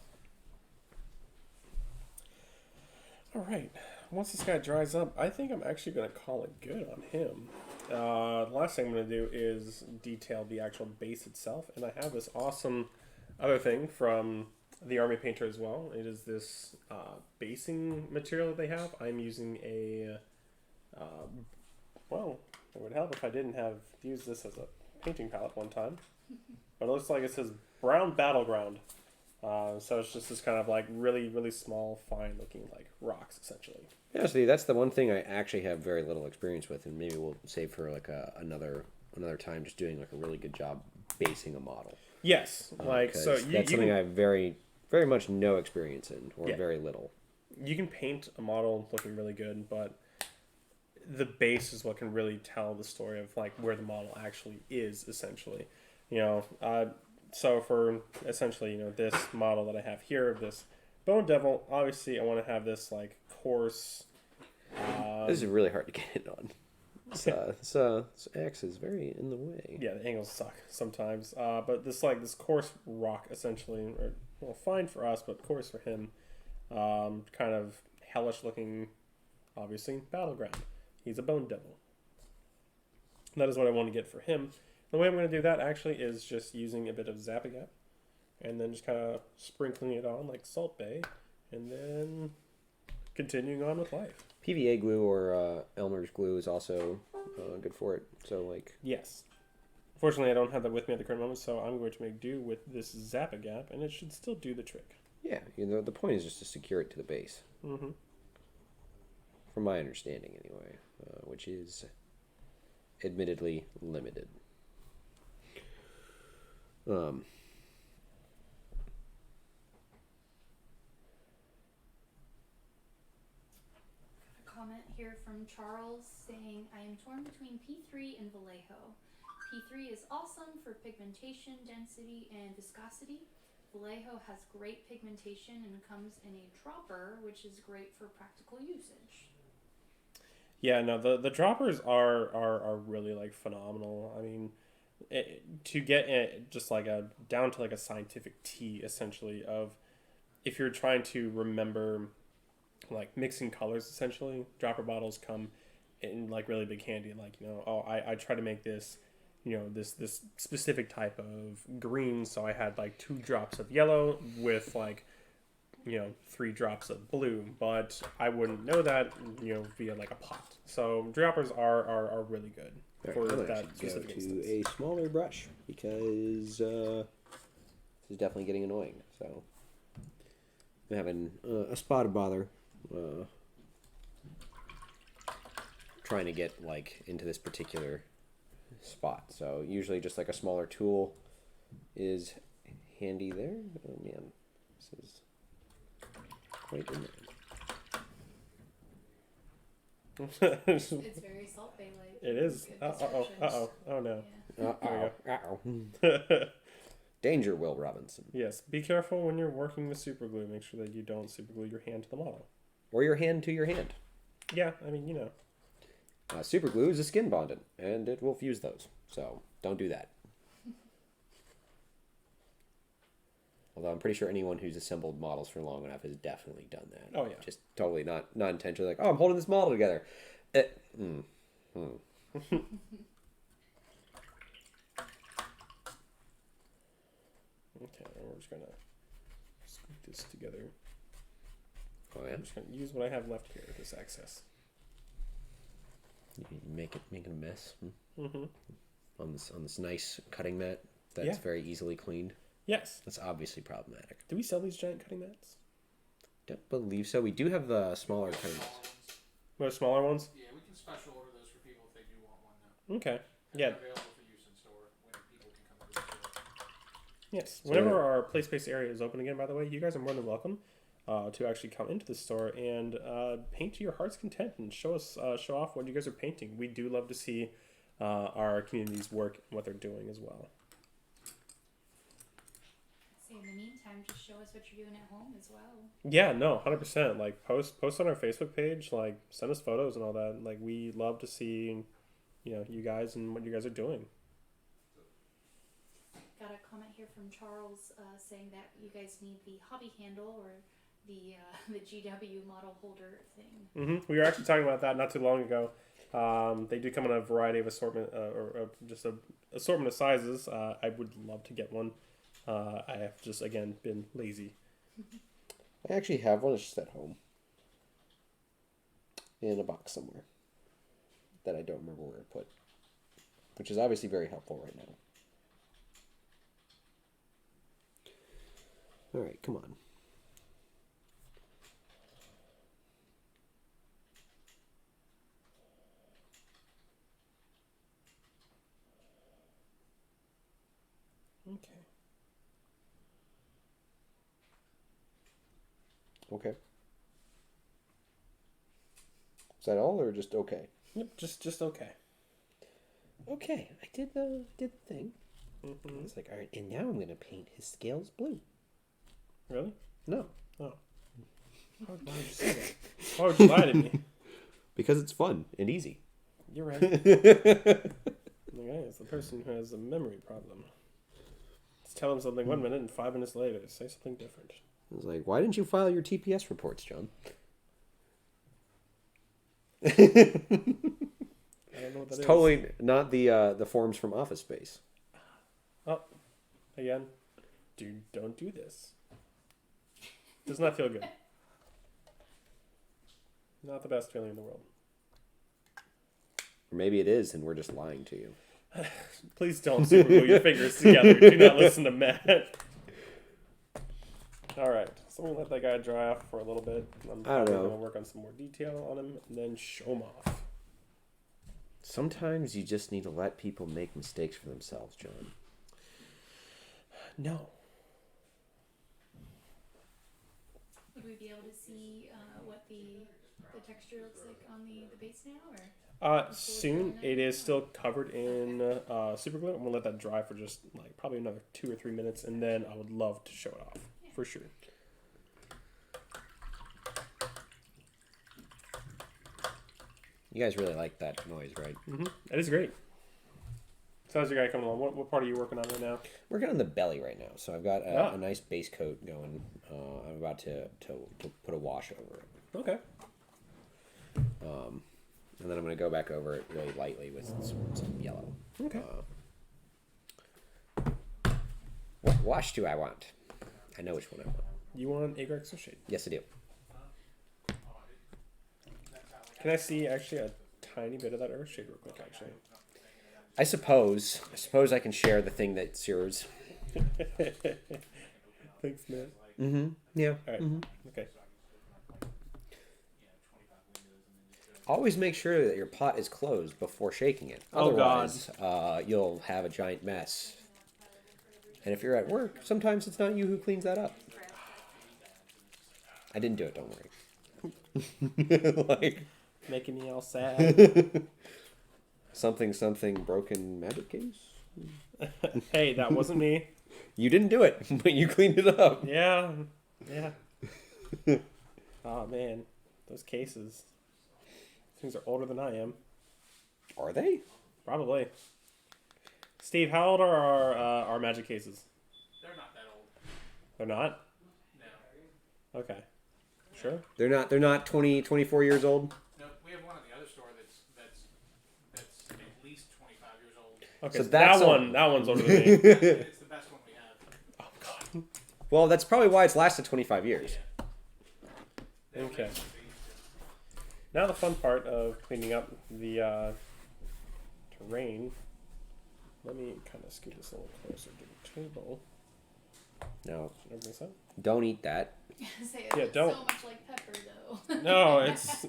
All right. Once this guy dries up, I think I'm actually going to call it good on him. The last thing I'm going to do is detail the actual base itself, and I have this awesome other thing from the Army Painter as well. It is this basing material that they have. I'm using a well, it would help if I didn't have used this as a painting palette one time. But it looks like it says Brown Battleground. So it's just this kind of like really, really small, fine looking like rocks essentially. Yeah, see, that's the one thing I actually have very little experience with, and maybe we'll save for like another time, just doing like a really good job basing a model. Yes, like so that's something I have very much no experience in, or very little. You can paint a model looking really good, but the base is what can really tell the story of like where the model actually is essentially. So for essentially, this model that I have here, this Bone Devil, obviously I want to have this like coarse. This is really hard to get it on. This X is very in the way. Yeah, the angles suck sometimes. But this coarse rock essentially, or well, fine for us, but coarse for him. Kind of hellish looking, obviously battleground. He's a Bone Devil. That is what I want to get for him. The way I'm going to do that actually is just using a bit of Zap-A-Gap and then just kind of sprinkling it on like Salt Bay and then continuing on with life. PVA glue or Elmer's glue is also good for it. So like yes. Unfortunately, I don't have that with me at the current moment, so I'm going to make do with this Zap-A-Gap and it should still do the trick. Yeah, the point is just to secure it to the base. Mm-hmm. From my understanding anyway, which is admittedly limited. A comment here from Charles saying, I am torn between P3 and Vallejo. P3 is awesome for pigmentation, density, and viscosity. Vallejo has great pigmentation and comes in a dropper, which is great for practical usage. Yeah, no, the droppers are really like phenomenal. I mean, to get it just like down to like a scientific T essentially of if you're trying to remember like mixing colors essentially, dropper bottles come in like really big handy. Like I try to make this this specific type of green, so I had like 2 drops of yellow with like 3 drops of blue, but I wouldn't know that via like a pot. So droppers are really good for that specific instance. A smaller brush because this is definitely getting annoying. So I'm having a spot of bother trying to get like into this particular spot. So usually just like a smaller tool is handy there. Oh man, this is quite in there. It's very Salt Bay like. It is. Oh no. Uh-oh. Danger, Will Robinson. Yes, be careful when you're working with super glue. Make sure that you don't super glue your hand to the model. Or your hand to your hand. Yeah, I mean, Super glue is a skin bondant, and it will fuse those. So don't do that. Although I'm pretty sure anyone who's assembled models for long enough has definitely done that. Oh, yeah. Just totally not intentionally like, oh, I'm holding this model together. Okay, we're just gonna scoop this together. Oh yeah. I'm just gonna use what I have left here, this excess. You make it a mess. Mm-hmm. On this nice cutting mat that's very easily cleaned. Yes. That's obviously problematic. Do we sell these giant cutting mats? Don't believe so. We do have the smaller cutting mats. What, smaller ones? Yeah, we can special order those for people if they do want one though. Okay. They're Yeah. available for use in store when people can come to the store. Yes. So Whenever our play space area is open again, by the way, you guys are more than welcome to actually come into the store and paint to your heart's content and show off what you guys are painting. We do love to see our community's work and what they're doing as well. So in the meantime, just show us what you're doing at home as well. Yeah, no, 100%. Like post on our Facebook page, like send us photos and all that. Like we love to see, you guys and what you guys are doing. Got a comment here from Charles saying that you guys need the hobby handle or the GW model holder thing. We were actually talking about that not too long ago. They do come in a variety of assortment, or just a assortment of sizes. I would love to get one. I have just again been lazy. I actually have one. It's just at home. In a box somewhere. That I don't remember where to put. Which is obviously very helpful right now. Alright, come on. Okay. Okay. Is that all or just okay? Yep, just okay. Okay, I did the thing. It's like, all right, and now I'm going to paint his scales blue. Really? No. Oh. Why would you say that? Why would you lie to me? Because it's fun and easy. You're right. The guy is the person who has a memory problem. Let's tell him something 1 minute and 5 minutes later say something different. I was like, why didn't you file your TPS reports, John? I don't know what that It's is. totally not the forms from Office Space. Oh, again, don't do this. Does not feel good. Not the best feeling in the world. Or maybe it is, and we're just lying to you. Please don't super glue your fingers together. Do not listen to Matt. All right, so we'll let that guy dry off for a little bit. I'm I don't probably know. going to work on some more detail on him and then show him off. Sometimes you just need to let people make mistakes for themselves, John. No. Would we be able to see what the texture looks like on the base now, or? Soon. It is still covered in super glue. I'm gonna let that dry for just like probably another 2 or 3 minutes, and then I would love to show it off for sure. You guys really like that noise, right? That is great. So how's your guy coming along? What part are you working on right now? We're on the belly right now, so I've got Ah. a nice base coat going. I'm about to put a wash over it. Okay. And then I'm going to go back over it really lightly with some yellow. Okay. What wash do I want? I know which one I want. You want Agrax or shade? Yes, I do. Can I see actually a tiny bit of that earth shade real quick? Actually. I suppose I can share the thing that's yours. Thanks, man. Yeah. All right. Okay. Always make sure that your pot is closed before shaking it. Oh, God. Otherwise, you'll have a giant mess. And if you're at work, sometimes it's not you who cleans that up. I didn't do it, don't worry. Like Making me all sad. something broken magic case? Hey, that wasn't me. You didn't do it, but you cleaned it up. Yeah. Yeah. Oh, man. Those cases. Things are older than I am. Are they? Probably. Steve, how old are our magic cases? They're not that old. They're not? No. Okay. Sure. They're not 20, 24 years old? No, we have one in the other store that's at least 25 years old. Okay. So So that's that one's older than me. It's the best one we have. Oh, God. Well, that's probably why it's lasted 25 years. Okay. Now the fun part of cleaning up the terrain. Let me kind of scoot this a little closer to the table. No, Open this up. don't eat that. Say Yeah, it's don't. so much like pepper, though. No, it's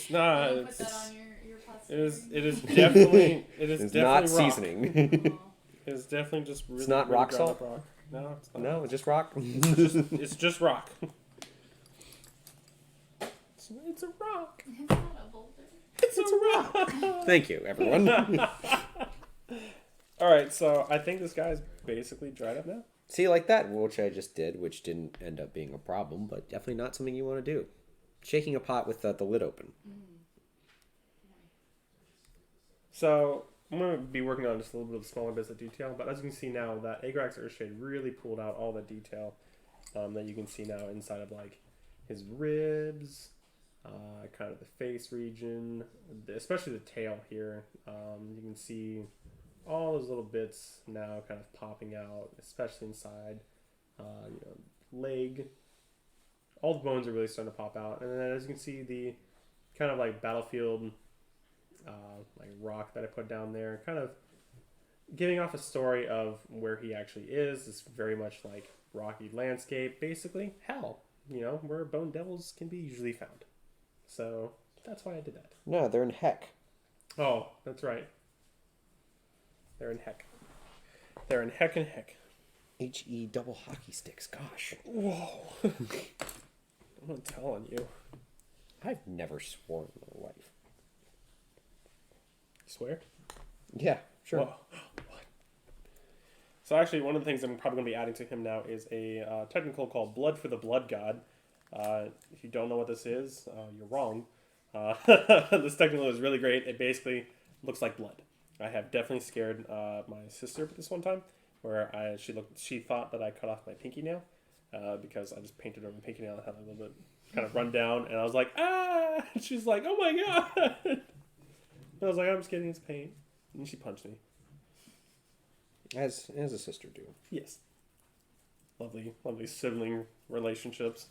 not. Don't put that It's, on your pasta. it is definitely It's definitely not rock. seasoning. It is definitely just really. not really rock ground salt? up rock. No, it's not. No, it's just rock. It's just rock. It's a rock. It's not a boulder. It's a rock. Thank you, everyone. All right, so I think this guy's basically dried up now. See, like that, which I just did, which didn't end up being a problem, but definitely not something you want to do. Shaking a pot with the lid open. So I'm going to be working on just a little bit of smaller bits of detail, but as you can see now, that Agrax Earthshade really pulled out all the detail that you can see now inside of like his ribs, kind of the face region, especially the tail here. You can see all those little bits now kind of popping out, especially inside, leg. All the bones are really starting to pop out, and then as you can see, the kind of like battlefield, like rock that I put down there, kind of giving off a story of where he actually is. It's very much like rocky landscape, basically hell, where bone devils can be usually found. So that's why I did that. No, they're in heck. Oh, that's right. They're in heck. They're in heck and heck. HE double hockey sticks. Gosh. Whoa. I'm not telling you. I've never sworn in my life. You swear? Yeah, sure. Whoa. What? So actually, one of the things I'm probably going to be adding to him now is a technical called Blood for the Blood God. If you don't know what this is, you're wrong. This technical is really great. It basically looks like blood. I have definitely scared my sister this one time, where she thought that I cut off my pinky nail because I just painted over the pinky nail and had a little bit kind of run down, and I was like, ah! And she's like, oh my god! And I was like, I'm just kidding, it's paint. And she punched me. As a sister do. Yes. Lovely, lovely sibling relationships.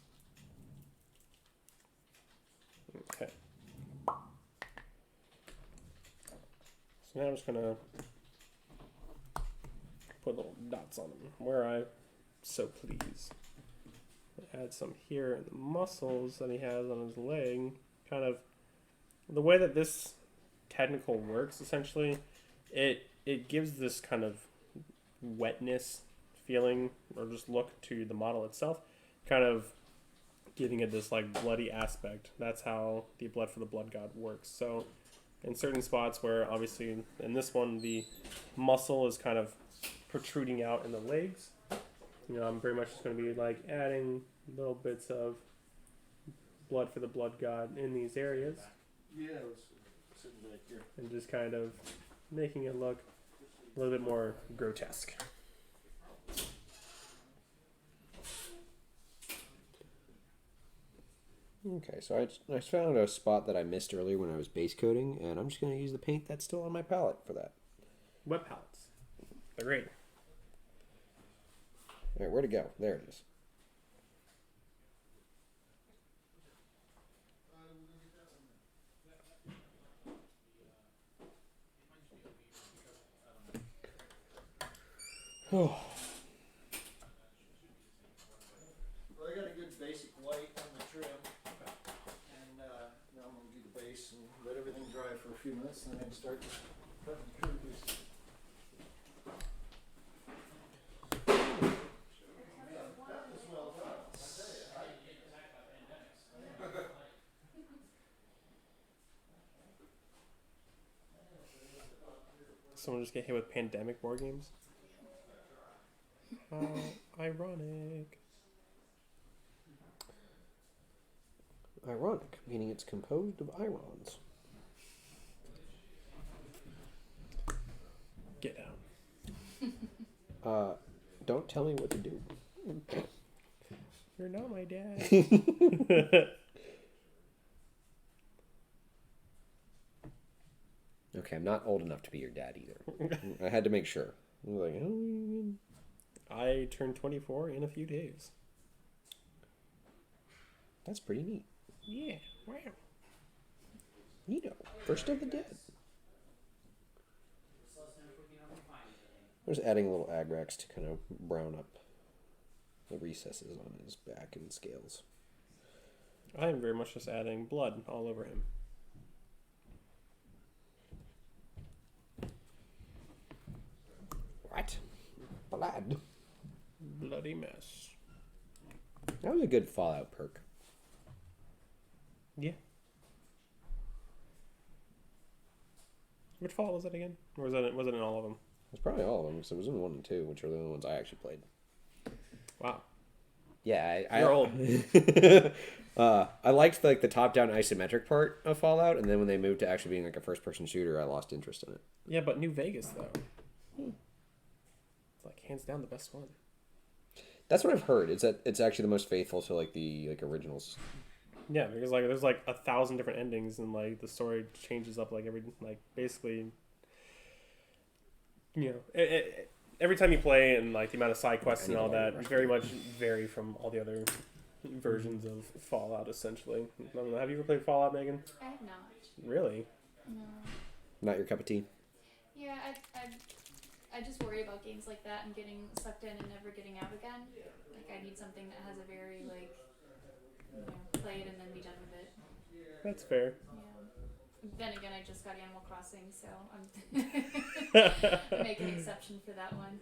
Okay. So now I'm just gonna put little dots on him where I so please. Add some here in the muscles that he has on his leg. Kind of the way that this technical works, essentially, it gives this kind of wetness feeling or just look to the model itself, kind of giving it this like bloody aspect. That's how the Blood for the Blood God works. So in certain spots where obviously in this one the muscle is kind of protruding out in the legs, I'm very much just going to be like adding little bits of Blood for the Blood God in these areas. Yeah, it was sitting back here. And just kind of making it look a little bit more grotesque. Okay, so I found a spot that I missed earlier when I was base coating, and I'm just going to use the paint that's still on my palette for that. Wet palettes. They're great. All right, where to go? There it is. Oh. Well, I got a good basic white on the trim, and now I'm going to do the base and let everything dry for a few minutes, and then I can start cutting the trim pieces. Someone just get hit with pandemic board games. How ironic. Ironic, meaning it's composed of irons. Get out. Don't tell me what to do. You're not my dad. Okay, I'm not old enough to be your dad either. I had to make sure. I was like, oh, I turned 24 in a few days. that's pretty neat. Yeah. Wow. Neato. First of the dead. I'm just adding a little Agrax to kind of brown up the recesses on his back and scales. I am very much just adding blood all over him. What? Blood. Bloody mess. That was a good Fallout perk. Yeah. Which Fallout was that again? Or was it in all of them? It's probably all of them, because it was in 1 and 2, which are the only ones I actually played. Wow. Yeah, You're old. I liked like the top-down isometric part of Fallout, and then when they moved to actually being like a first-person shooter, I lost interest in it. Yeah, but New Vegas though, it's like hands down the best one. That's what I've heard. It's that it's actually the most faithful to like the like originals. Yeah, because like there's like 1,000 different endings, and like the story changes up like basically, every time you play, and like the amount of side quests and all that very much vary from all the other versions of Fallout. Essentially, I don't know. Have you ever played Fallout, Megan? I have not. Really? No. Not your cup of tea. Yeah, I just worry about games like that and getting sucked in and never getting out again. Like I need something that has a very play it and then be done with it. That's fair. Yeah. Then again, I just got Animal Crossing, so I'm make an exception for that one.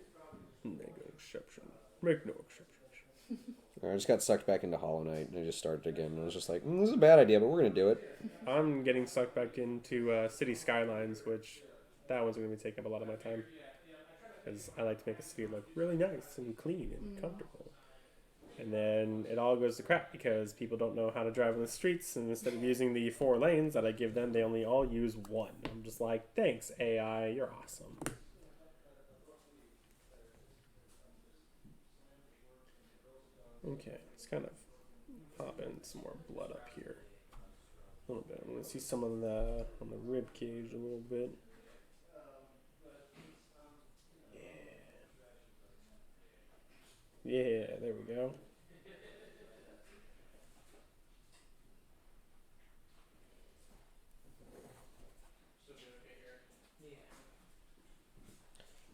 Make an exception. Make no exceptions. I just got sucked back into Hollow Knight, and I just started again. And I was just like, this is a bad idea, but we're gonna do it. I'm getting sucked back into City Skylines, which that one's going to be taking up a lot of my time. Because I like to make a city look really nice and clean and comfortable. And then it all goes to crap because people don't know how to drive on the streets, and instead of using the 4 lanes that I give them, they only all use 1. I'm just like, thanks, AI, you're awesome. Okay, let's kind of pop in some more blood up here. A little bit. I'm going to see some on the rib cage a little bit. Yeah, there we go.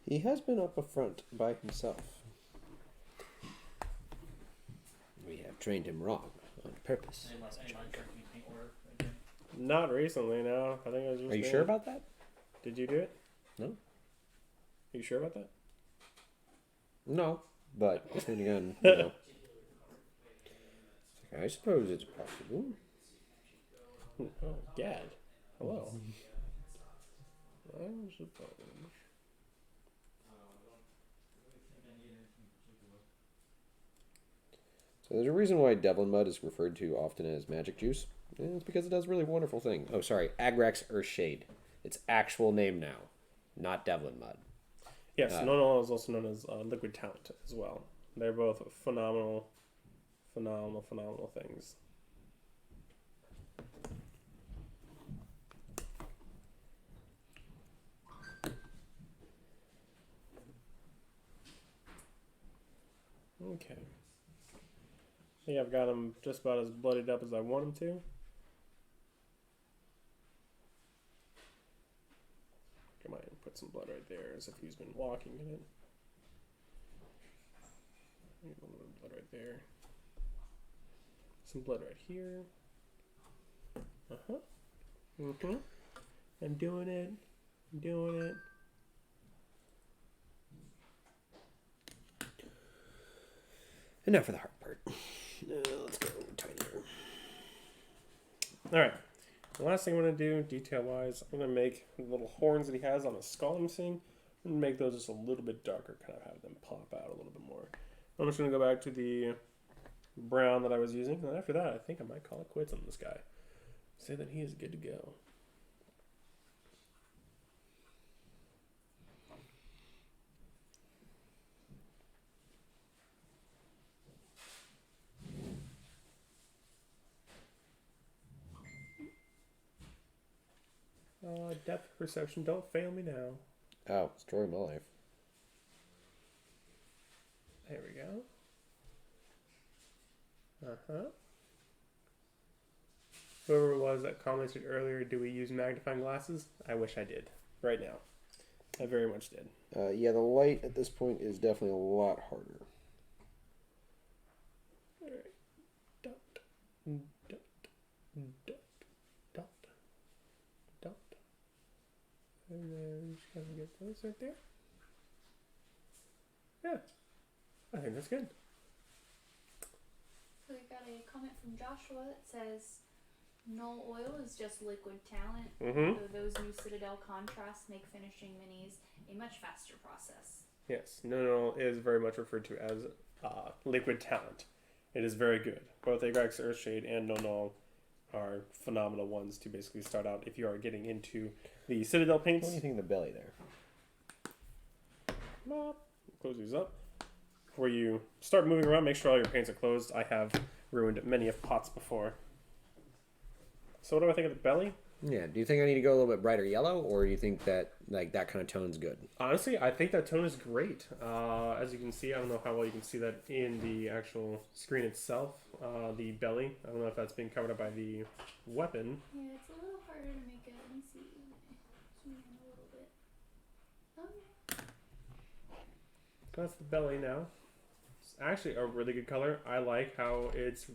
He has been up a front by himself. We have trained him wrong on purpose. Anyone start to be paint order again? Not recently, no. I think I was just. Are you sure about that? Did you do it? No. Are you sure about that? No, but then again, you know. It's like, I suppose it's possible. Oh, Gad. Hello. I suppose. So there's a reason why Devlin Mud is referred to often as magic juice. And it's because it does a really wonderful thing. Oh, sorry, Agrax Earthshade. Its actual name now, not Devlin Mud. Yes, Nono is also known as Liquid Talent as well. They're both phenomenal things. Okay. I think I've got him just about as bloodied up as I want him to. I might put some blood right there as if he's been walking in it. A little bit of blood right there. Some blood right here. I'm doing it. I'm doing it. And now for the hard part. Let's go tinier. Alright. The last thing I'm going to do, detail-wise, I'm going to make the little horns that he has on his skull I'm seeing. I'm going to make those just a little bit darker, kind of have them pop out a little bit more. I'm just going to go back to the brown that I was using. And after that, I think I might call it quits on this guy. Say that he is good to go. Depth perception, don't fail me now. Oh, story of my life. There we go. Whoever it was that commented earlier, do we use magnifying glasses? I wish I did. Right now. I very much did. Yeah, the light at this point is definitely a lot harder. Alright. Dot. Dot. Dot. Dot. Dot. And then just kind of get those right there. Yeah. I think that's good. So we got a comment from Joshua that says, Null oil is just liquid talent. Though those new Citadel contrasts make finishing minis a much faster process. Yes. No is very much referred to as liquid talent. It is very good. Both Agrax Earthshade and No Null are phenomenal ones to basically start out if you are getting into the Citadel paints. What do you think of the belly there? Close these up. Before you start moving around, make sure all your paints are closed. I have ruined many of pots before. So what do I think of the belly? Yeah, do you think I need to go a little bit brighter yellow, or do you think that like that kind of tone's good? Honestly, I think that tone is great. As you can see, I don't know how well you can see that in the actual screen itself. The belly, I don't know if that's being covered up by the weapon. Yeah, it's a little harder to make it. Let me see. Zoom in a little bit. Oh, yeah. That's the belly now. It's actually a really good color. I like how it's,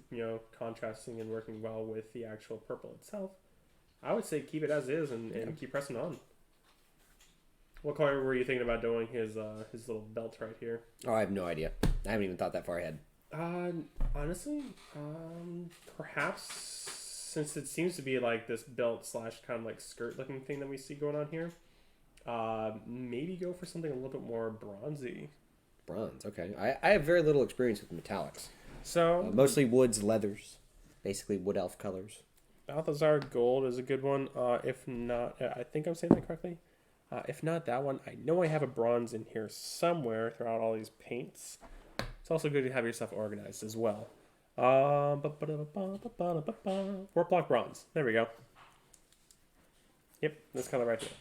contrasting and working well with the actual purple itself. I would say keep it as is and keep pressing on. What color were you thinking about doing his little belt right here? Oh, I have no idea. I haven't even thought that far ahead. Honestly, perhaps since it seems to be like this belt / kind of like skirt looking thing that we see going on here, maybe go for something a little bit more bronzy. Bronze, okay. I have very little experience with metallics. So Mostly woods, leathers, basically wood elf colors. Balthazar Gold is a good one. If not, I think I'm saying that correctly. If not that one, I know I have a bronze in here somewhere throughout all these paints. It's also good to have your stuff organized as well. Warp Block Bronze. There we go. Yep, this color right here.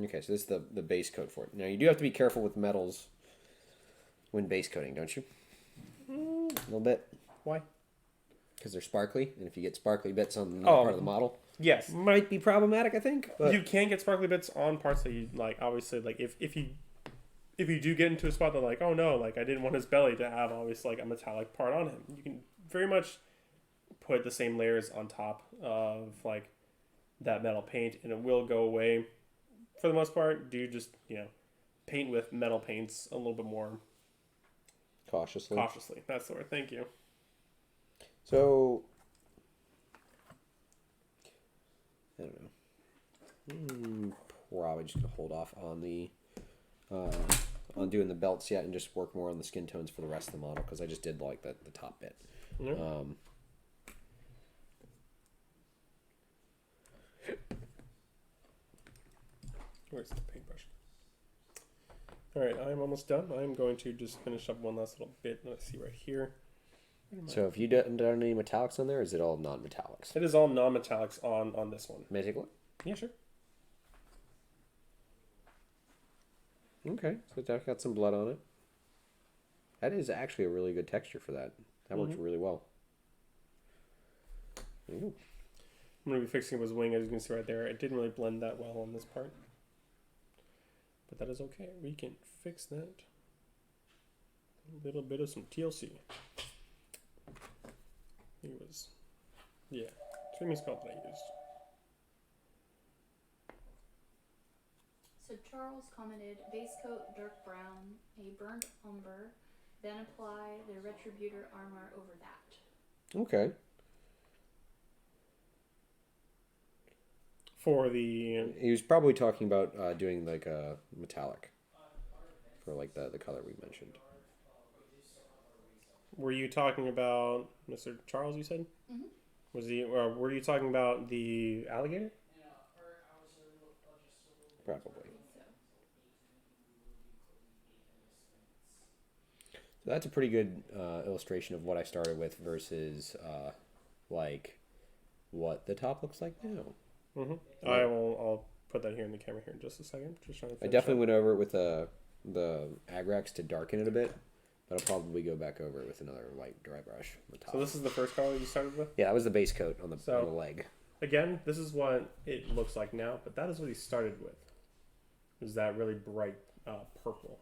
Okay, so this is the base coat for it. Now, you do have to be careful with metals when base coating, don't you? A little bit. Why? Because they're sparkly, and if you get sparkly bits on the Oh. part of the model, Yes. might be problematic, I think. But You can get sparkly bits on parts that you like. Obviously, like if you do get into a spot that like, oh no, like I didn't want his belly to have obviously like a metallic part on him, you can very much put the same layers on top of like that metal paint, and it will go away. For the most part, do just paint with metal paints a little bit more cautiously. That's the word. Thank you. So, I don't know. Probably just gonna hold off on the on doing the belts yet, and just work more on the skin tones for the rest of the model, because I just did like the top bit. Yeah. Where's the paintbrush? All right, I'm almost done. I'm going to just finish up one last little bit. Let's see right here. So, have you done any metallics on there, or is it all non-metallics? It is all non-metallics on this one. May I take a look? Yeah, sure. Okay, so it's got some blood on it. That is actually a really good texture for that. That works really well. Ooh. I'm going to be fixing up his wing, as you can see right there. It didn't really blend that well on this part. But that is okay. We can fix that. A little bit of some TLC. I think it was... Yeah. Swimming skull that I used. So Charles commented, base coat dark brown, a burnt umber, then apply the Retributor armor over that. Okay. For the... He was probably talking about doing like a metallic for like the color we mentioned. Were you talking about Mr. Charles, you said? Mm-hmm. Was he... Or were you talking about the alligator? Probably. So that's a pretty good illustration of what I started with versus like what the top looks like now. Mm-hmm. I'll put that here in the camera here in just a second. Just trying to I definitely went over it with the Agrax to darken it a bit, but I'll probably go back over it with another light dry brush on the top. So this is the first color you started with? Yeah, that was the base coat on the leg. Again, this is what it looks like now, but that is what he started with. Is that really bright purple.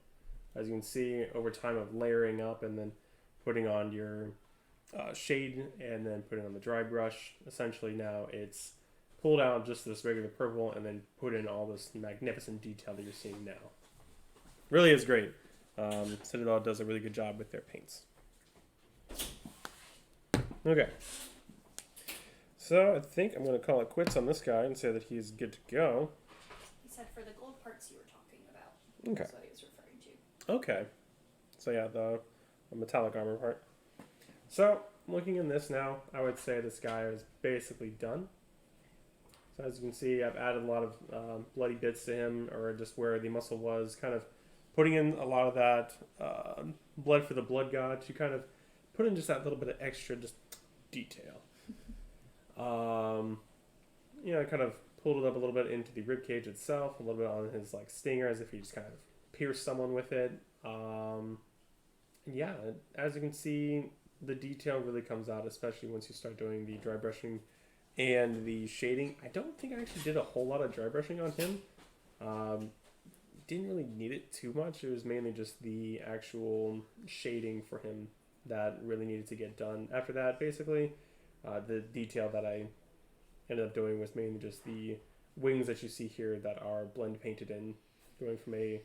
As you can see, over time of layering up and then putting on your shade and then putting on the dry brush, essentially now it's pulled out just this regular purple and then put in all this magnificent detail that you're seeing now. Really is great. Citadel does a really good job with their paints. Okay. So I think I'm going to call it quits on this guy and say that he's good to go. He said for the gold parts you were talking about. Okay. That's what he was referring to. Okay. So yeah, the metallic armor part. So looking in this now, I would say this guy is basically done. So as you can see, I've added a lot of bloody bits to him, or just where the muscle was, kind of putting in a lot of that blood for the blood god to kind of put in just that little bit of extra just detail. Kind of pulled it up a little bit into the rib cage itself, a little bit on his like stinger, as if he just kind of pierced someone with it. Yeah, as you can see, the detail really comes out, especially once you start doing the dry brushing and the shading. I don't think I actually did a whole lot of dry brushing on him. Didn't really need it too much. It was mainly just the actual shading for him that really needed to get done. After that, basically, the detail that I ended up doing was mainly just the wings that you see here that are blend painted in, going from a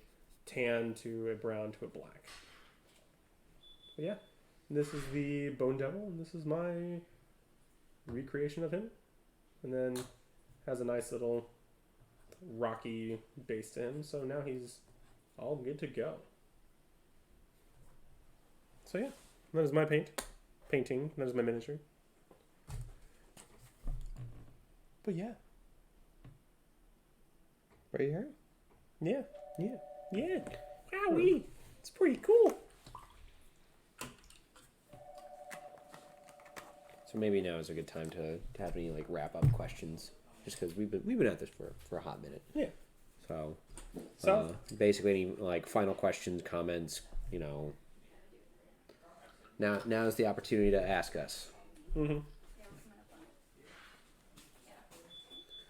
tan to a brown to a black. But yeah, this is the Bone Devil, and this is my recreation of him. And then has a nice little rocky base to him, so now he's all good to go. So yeah, that is my painting. That is my miniature. But yeah. Right here? Yeah. Wowee! It's pretty cool. So maybe now is a good time to have any like wrap up questions, just because we've been at this for a hot minute. Yeah. So So basically, any like final questions, comments, Now is the opportunity to ask us. Yeah, we're coming up on it.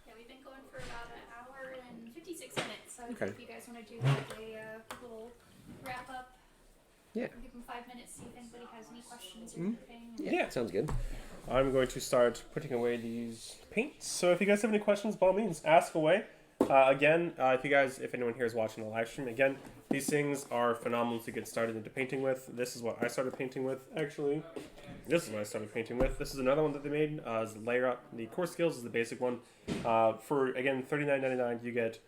Yeah, we've been going for about an hour and 56 minutes. So Okay. if you guys want to do like a little wrap up, Yeah. give them 5 minutes, see if anybody has any questions or Mhm. anything. Yeah. Sounds good. I'm going to start putting away these paints. So if you guys have any questions, by all means, ask away. If anyone here is watching the live stream, again, these things are phenomenal to get started into painting with. This is what I started painting with, actually. This is what I started painting with. This is another one that they made. Is the layer up. The core skills is the basic one. For, again, $39.99, you get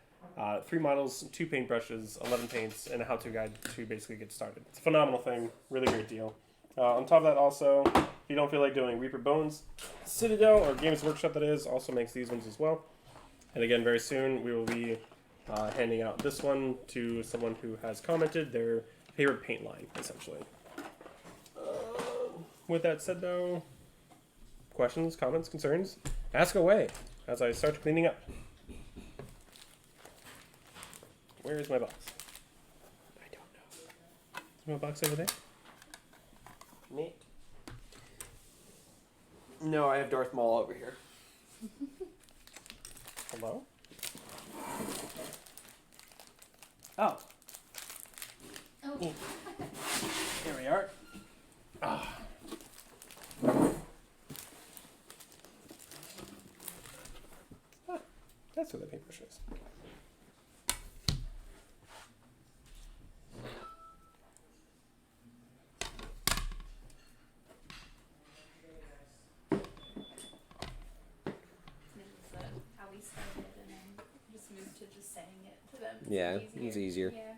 3 models, 2 paintbrushes, 11 paints, and a how-to guide to basically get started. It's a phenomenal thing. Really great deal. On top of that, also, if you don't feel like doing Reaper Bones, Citadel, or Games Workshop, that is, also makes these ones as well. And again, very soon, we will be handing out this one to someone who has commented their favorite paint line, essentially. With that said, though, questions, comments, concerns, ask away as I start cleaning up. Where is my box? I don't know. Is my box over there? Neat. No, I have Darth Maul over here. Hello? Oh. Oh, Here we are. That's where the paintbrush is. how we started, and then just moved to just saying it to them. Yeah, it's easier. Yeah.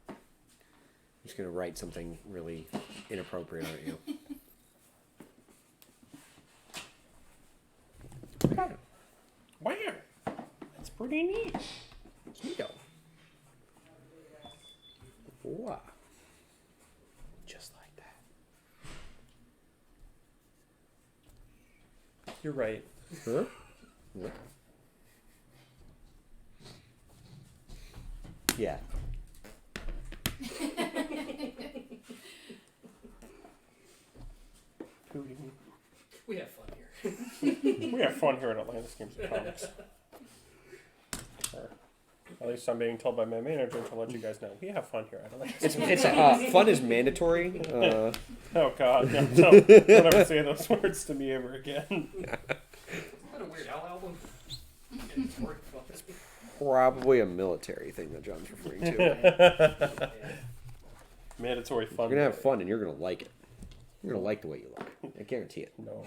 I'm just gonna write something really inappropriate, aren't you? Where? That's pretty neat. Neato. Wow. Just like that. You're right. Huh? What? Yeah. Pudding. We have fun here. We have fun here at Atlantis Games and Comics. Or, at least I'm being told by my manager to let you guys know. We have fun here at Atlantis. It's fun is mandatory. Oh God, no, don't ever say those words to me ever again. Isn't that a Weird Al album? Mandatory fun. Probably a military thing that John's referring to. Mandatory fun. You're gonna have fun and you're gonna like it. You're gonna like the way you look. I guarantee it. No.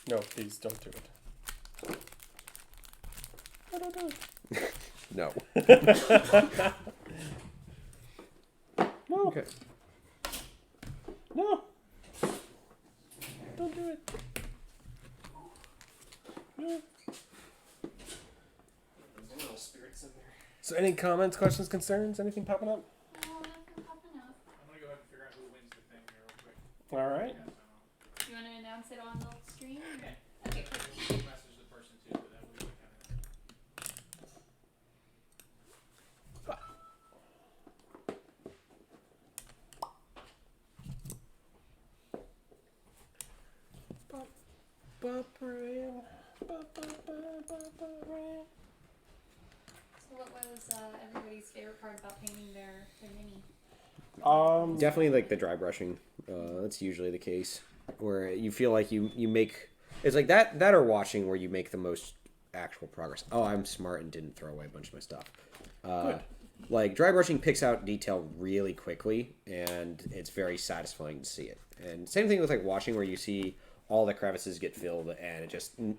No, please don't do it. No. No. Okay. No. Don't do it. No. There's little spirits in there. So, any comments, questions, concerns, anything popping up? Oh, nothing popping up. I'm gonna go ahead and figure out who wins the thing here real quick. All right. Yeah, so You want to announce it on the stream? Okay. Okay, perfect. I'll message the person too, but that way we kind of. So what was everybody's favorite part about painting their mini? Definitely like the dry brushing. That's usually the case where you feel like you make it's like that or watching where you make the most actual progress. Oh, I'm smart and didn't throw away a bunch of my stuff. Good. Like dry brushing picks out detail really quickly, and it's very satisfying to see it. And same thing with like washing, where you see all the crevices get filled, and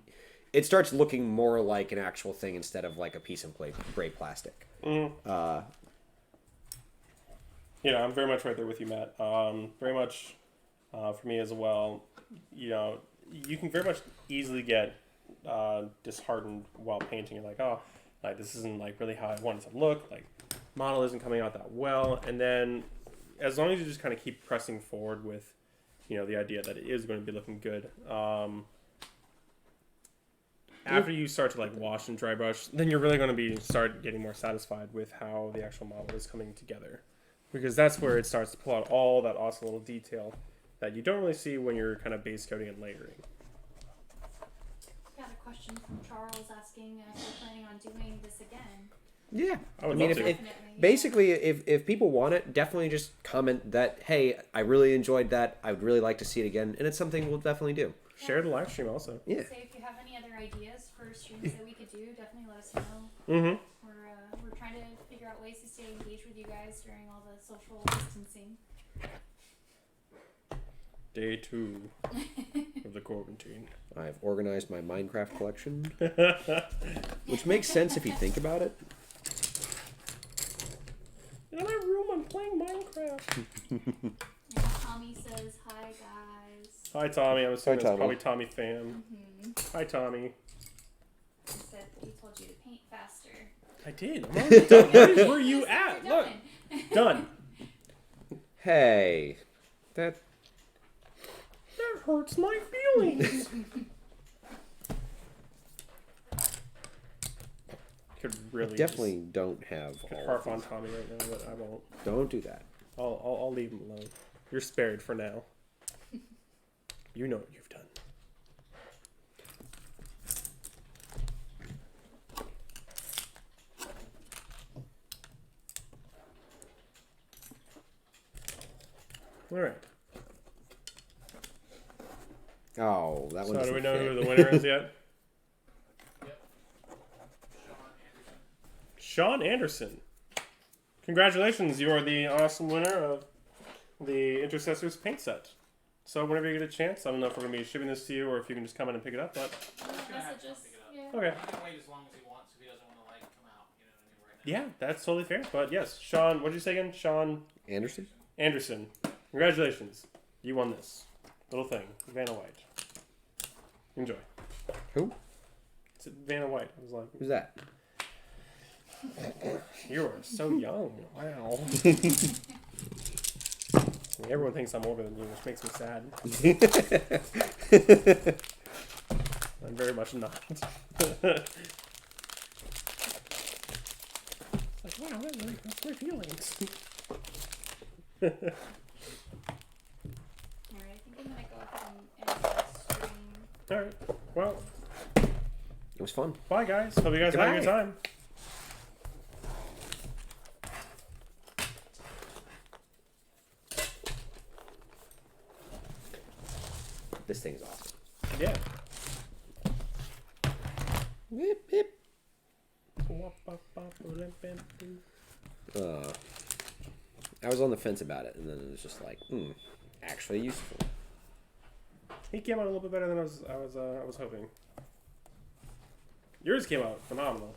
it starts looking more like an actual thing instead of like a piece of gray plastic. Mm-hmm. Yeah, I'm very much right there with you, Matt. Very much for me as well. You know, you can very much easily get disheartened while painting. You're like, oh, like this isn't like really how I want it to look. Like, model isn't coming out that well. And then, as long as you just kind of keep pressing forward with, you know, the idea that it is going to be looking good. After you start to like wash and dry brush, then you're really going to start getting more satisfied with how the actual model is coming together. Because that's where it starts to pull out all that awesome little detail that you don't really see when you're kind of base coating and layering. Got a question from Charles asking if we're planning on doing this again. Yeah, I would mean, love to. Definitely. basically, if people want it, definitely just comment that, hey, I really enjoyed that. I would really like to see it again, and it's something we'll definitely do. Share the live stream also. Yeah. So if you have any other ideas for streams that we could do, definitely let us know. Mm-hmm. We're trying to figure out ways to stay engaged with you guys during all the social distancing. Day 2 of the quarantine. I've organized my Minecraft collection, which makes sense if you think about it. In my room, I'm playing Minecraft. And Tommy says, hi guys. Hi, Tommy. I'm assuming Hi, that's Tommy. probably Tommy fam. Hi, Tommy. He said he told you to paint faster. I did. I'm already done. Where you We're at? done. Look. Done. Hey, that That hurts my feelings. Could really definitely don't have just, could all. harp on Tommy right now, but I won't. Don't do that. I'll leave him alone. You're spared for now. You know what you've done. All right. Oh, that one. So do we doesn't know fit. who the winner is yet? Yep. Sean Anderson. Congratulations, you are the awesome winner of the Intercessors paint set. So whenever you get a chance, I don't know if we're going to be shipping this to you or if you can just come in and pick it up, but Message us. Yeah. okay. He can wait as long as he wants if he doesn't want to like come out. You know what I mean? Right now. Yeah, that's totally fair. But yes, Sean, what did you say again? Sean Anderson? Anderson. Congratulations. You won this little thing. Vanna White. Enjoy. Who? It's Vanna White. I was like, Who's that? you are so young. Wow. Everyone thinks I'm older than you, which makes me sad. I'm very much not. Like, wow, that really hurts my feelings. Alright, I think I'm gonna go ahead and end the stream. Alright. Well, It was fun. bye guys. Hope you guys had a good Goodbye. time. This thing's awesome. Yeah. Whip, whip. I was on the fence about it, and then it was just like, actually useful. He came out a little bit better than I was hoping. Yours came out phenomenal.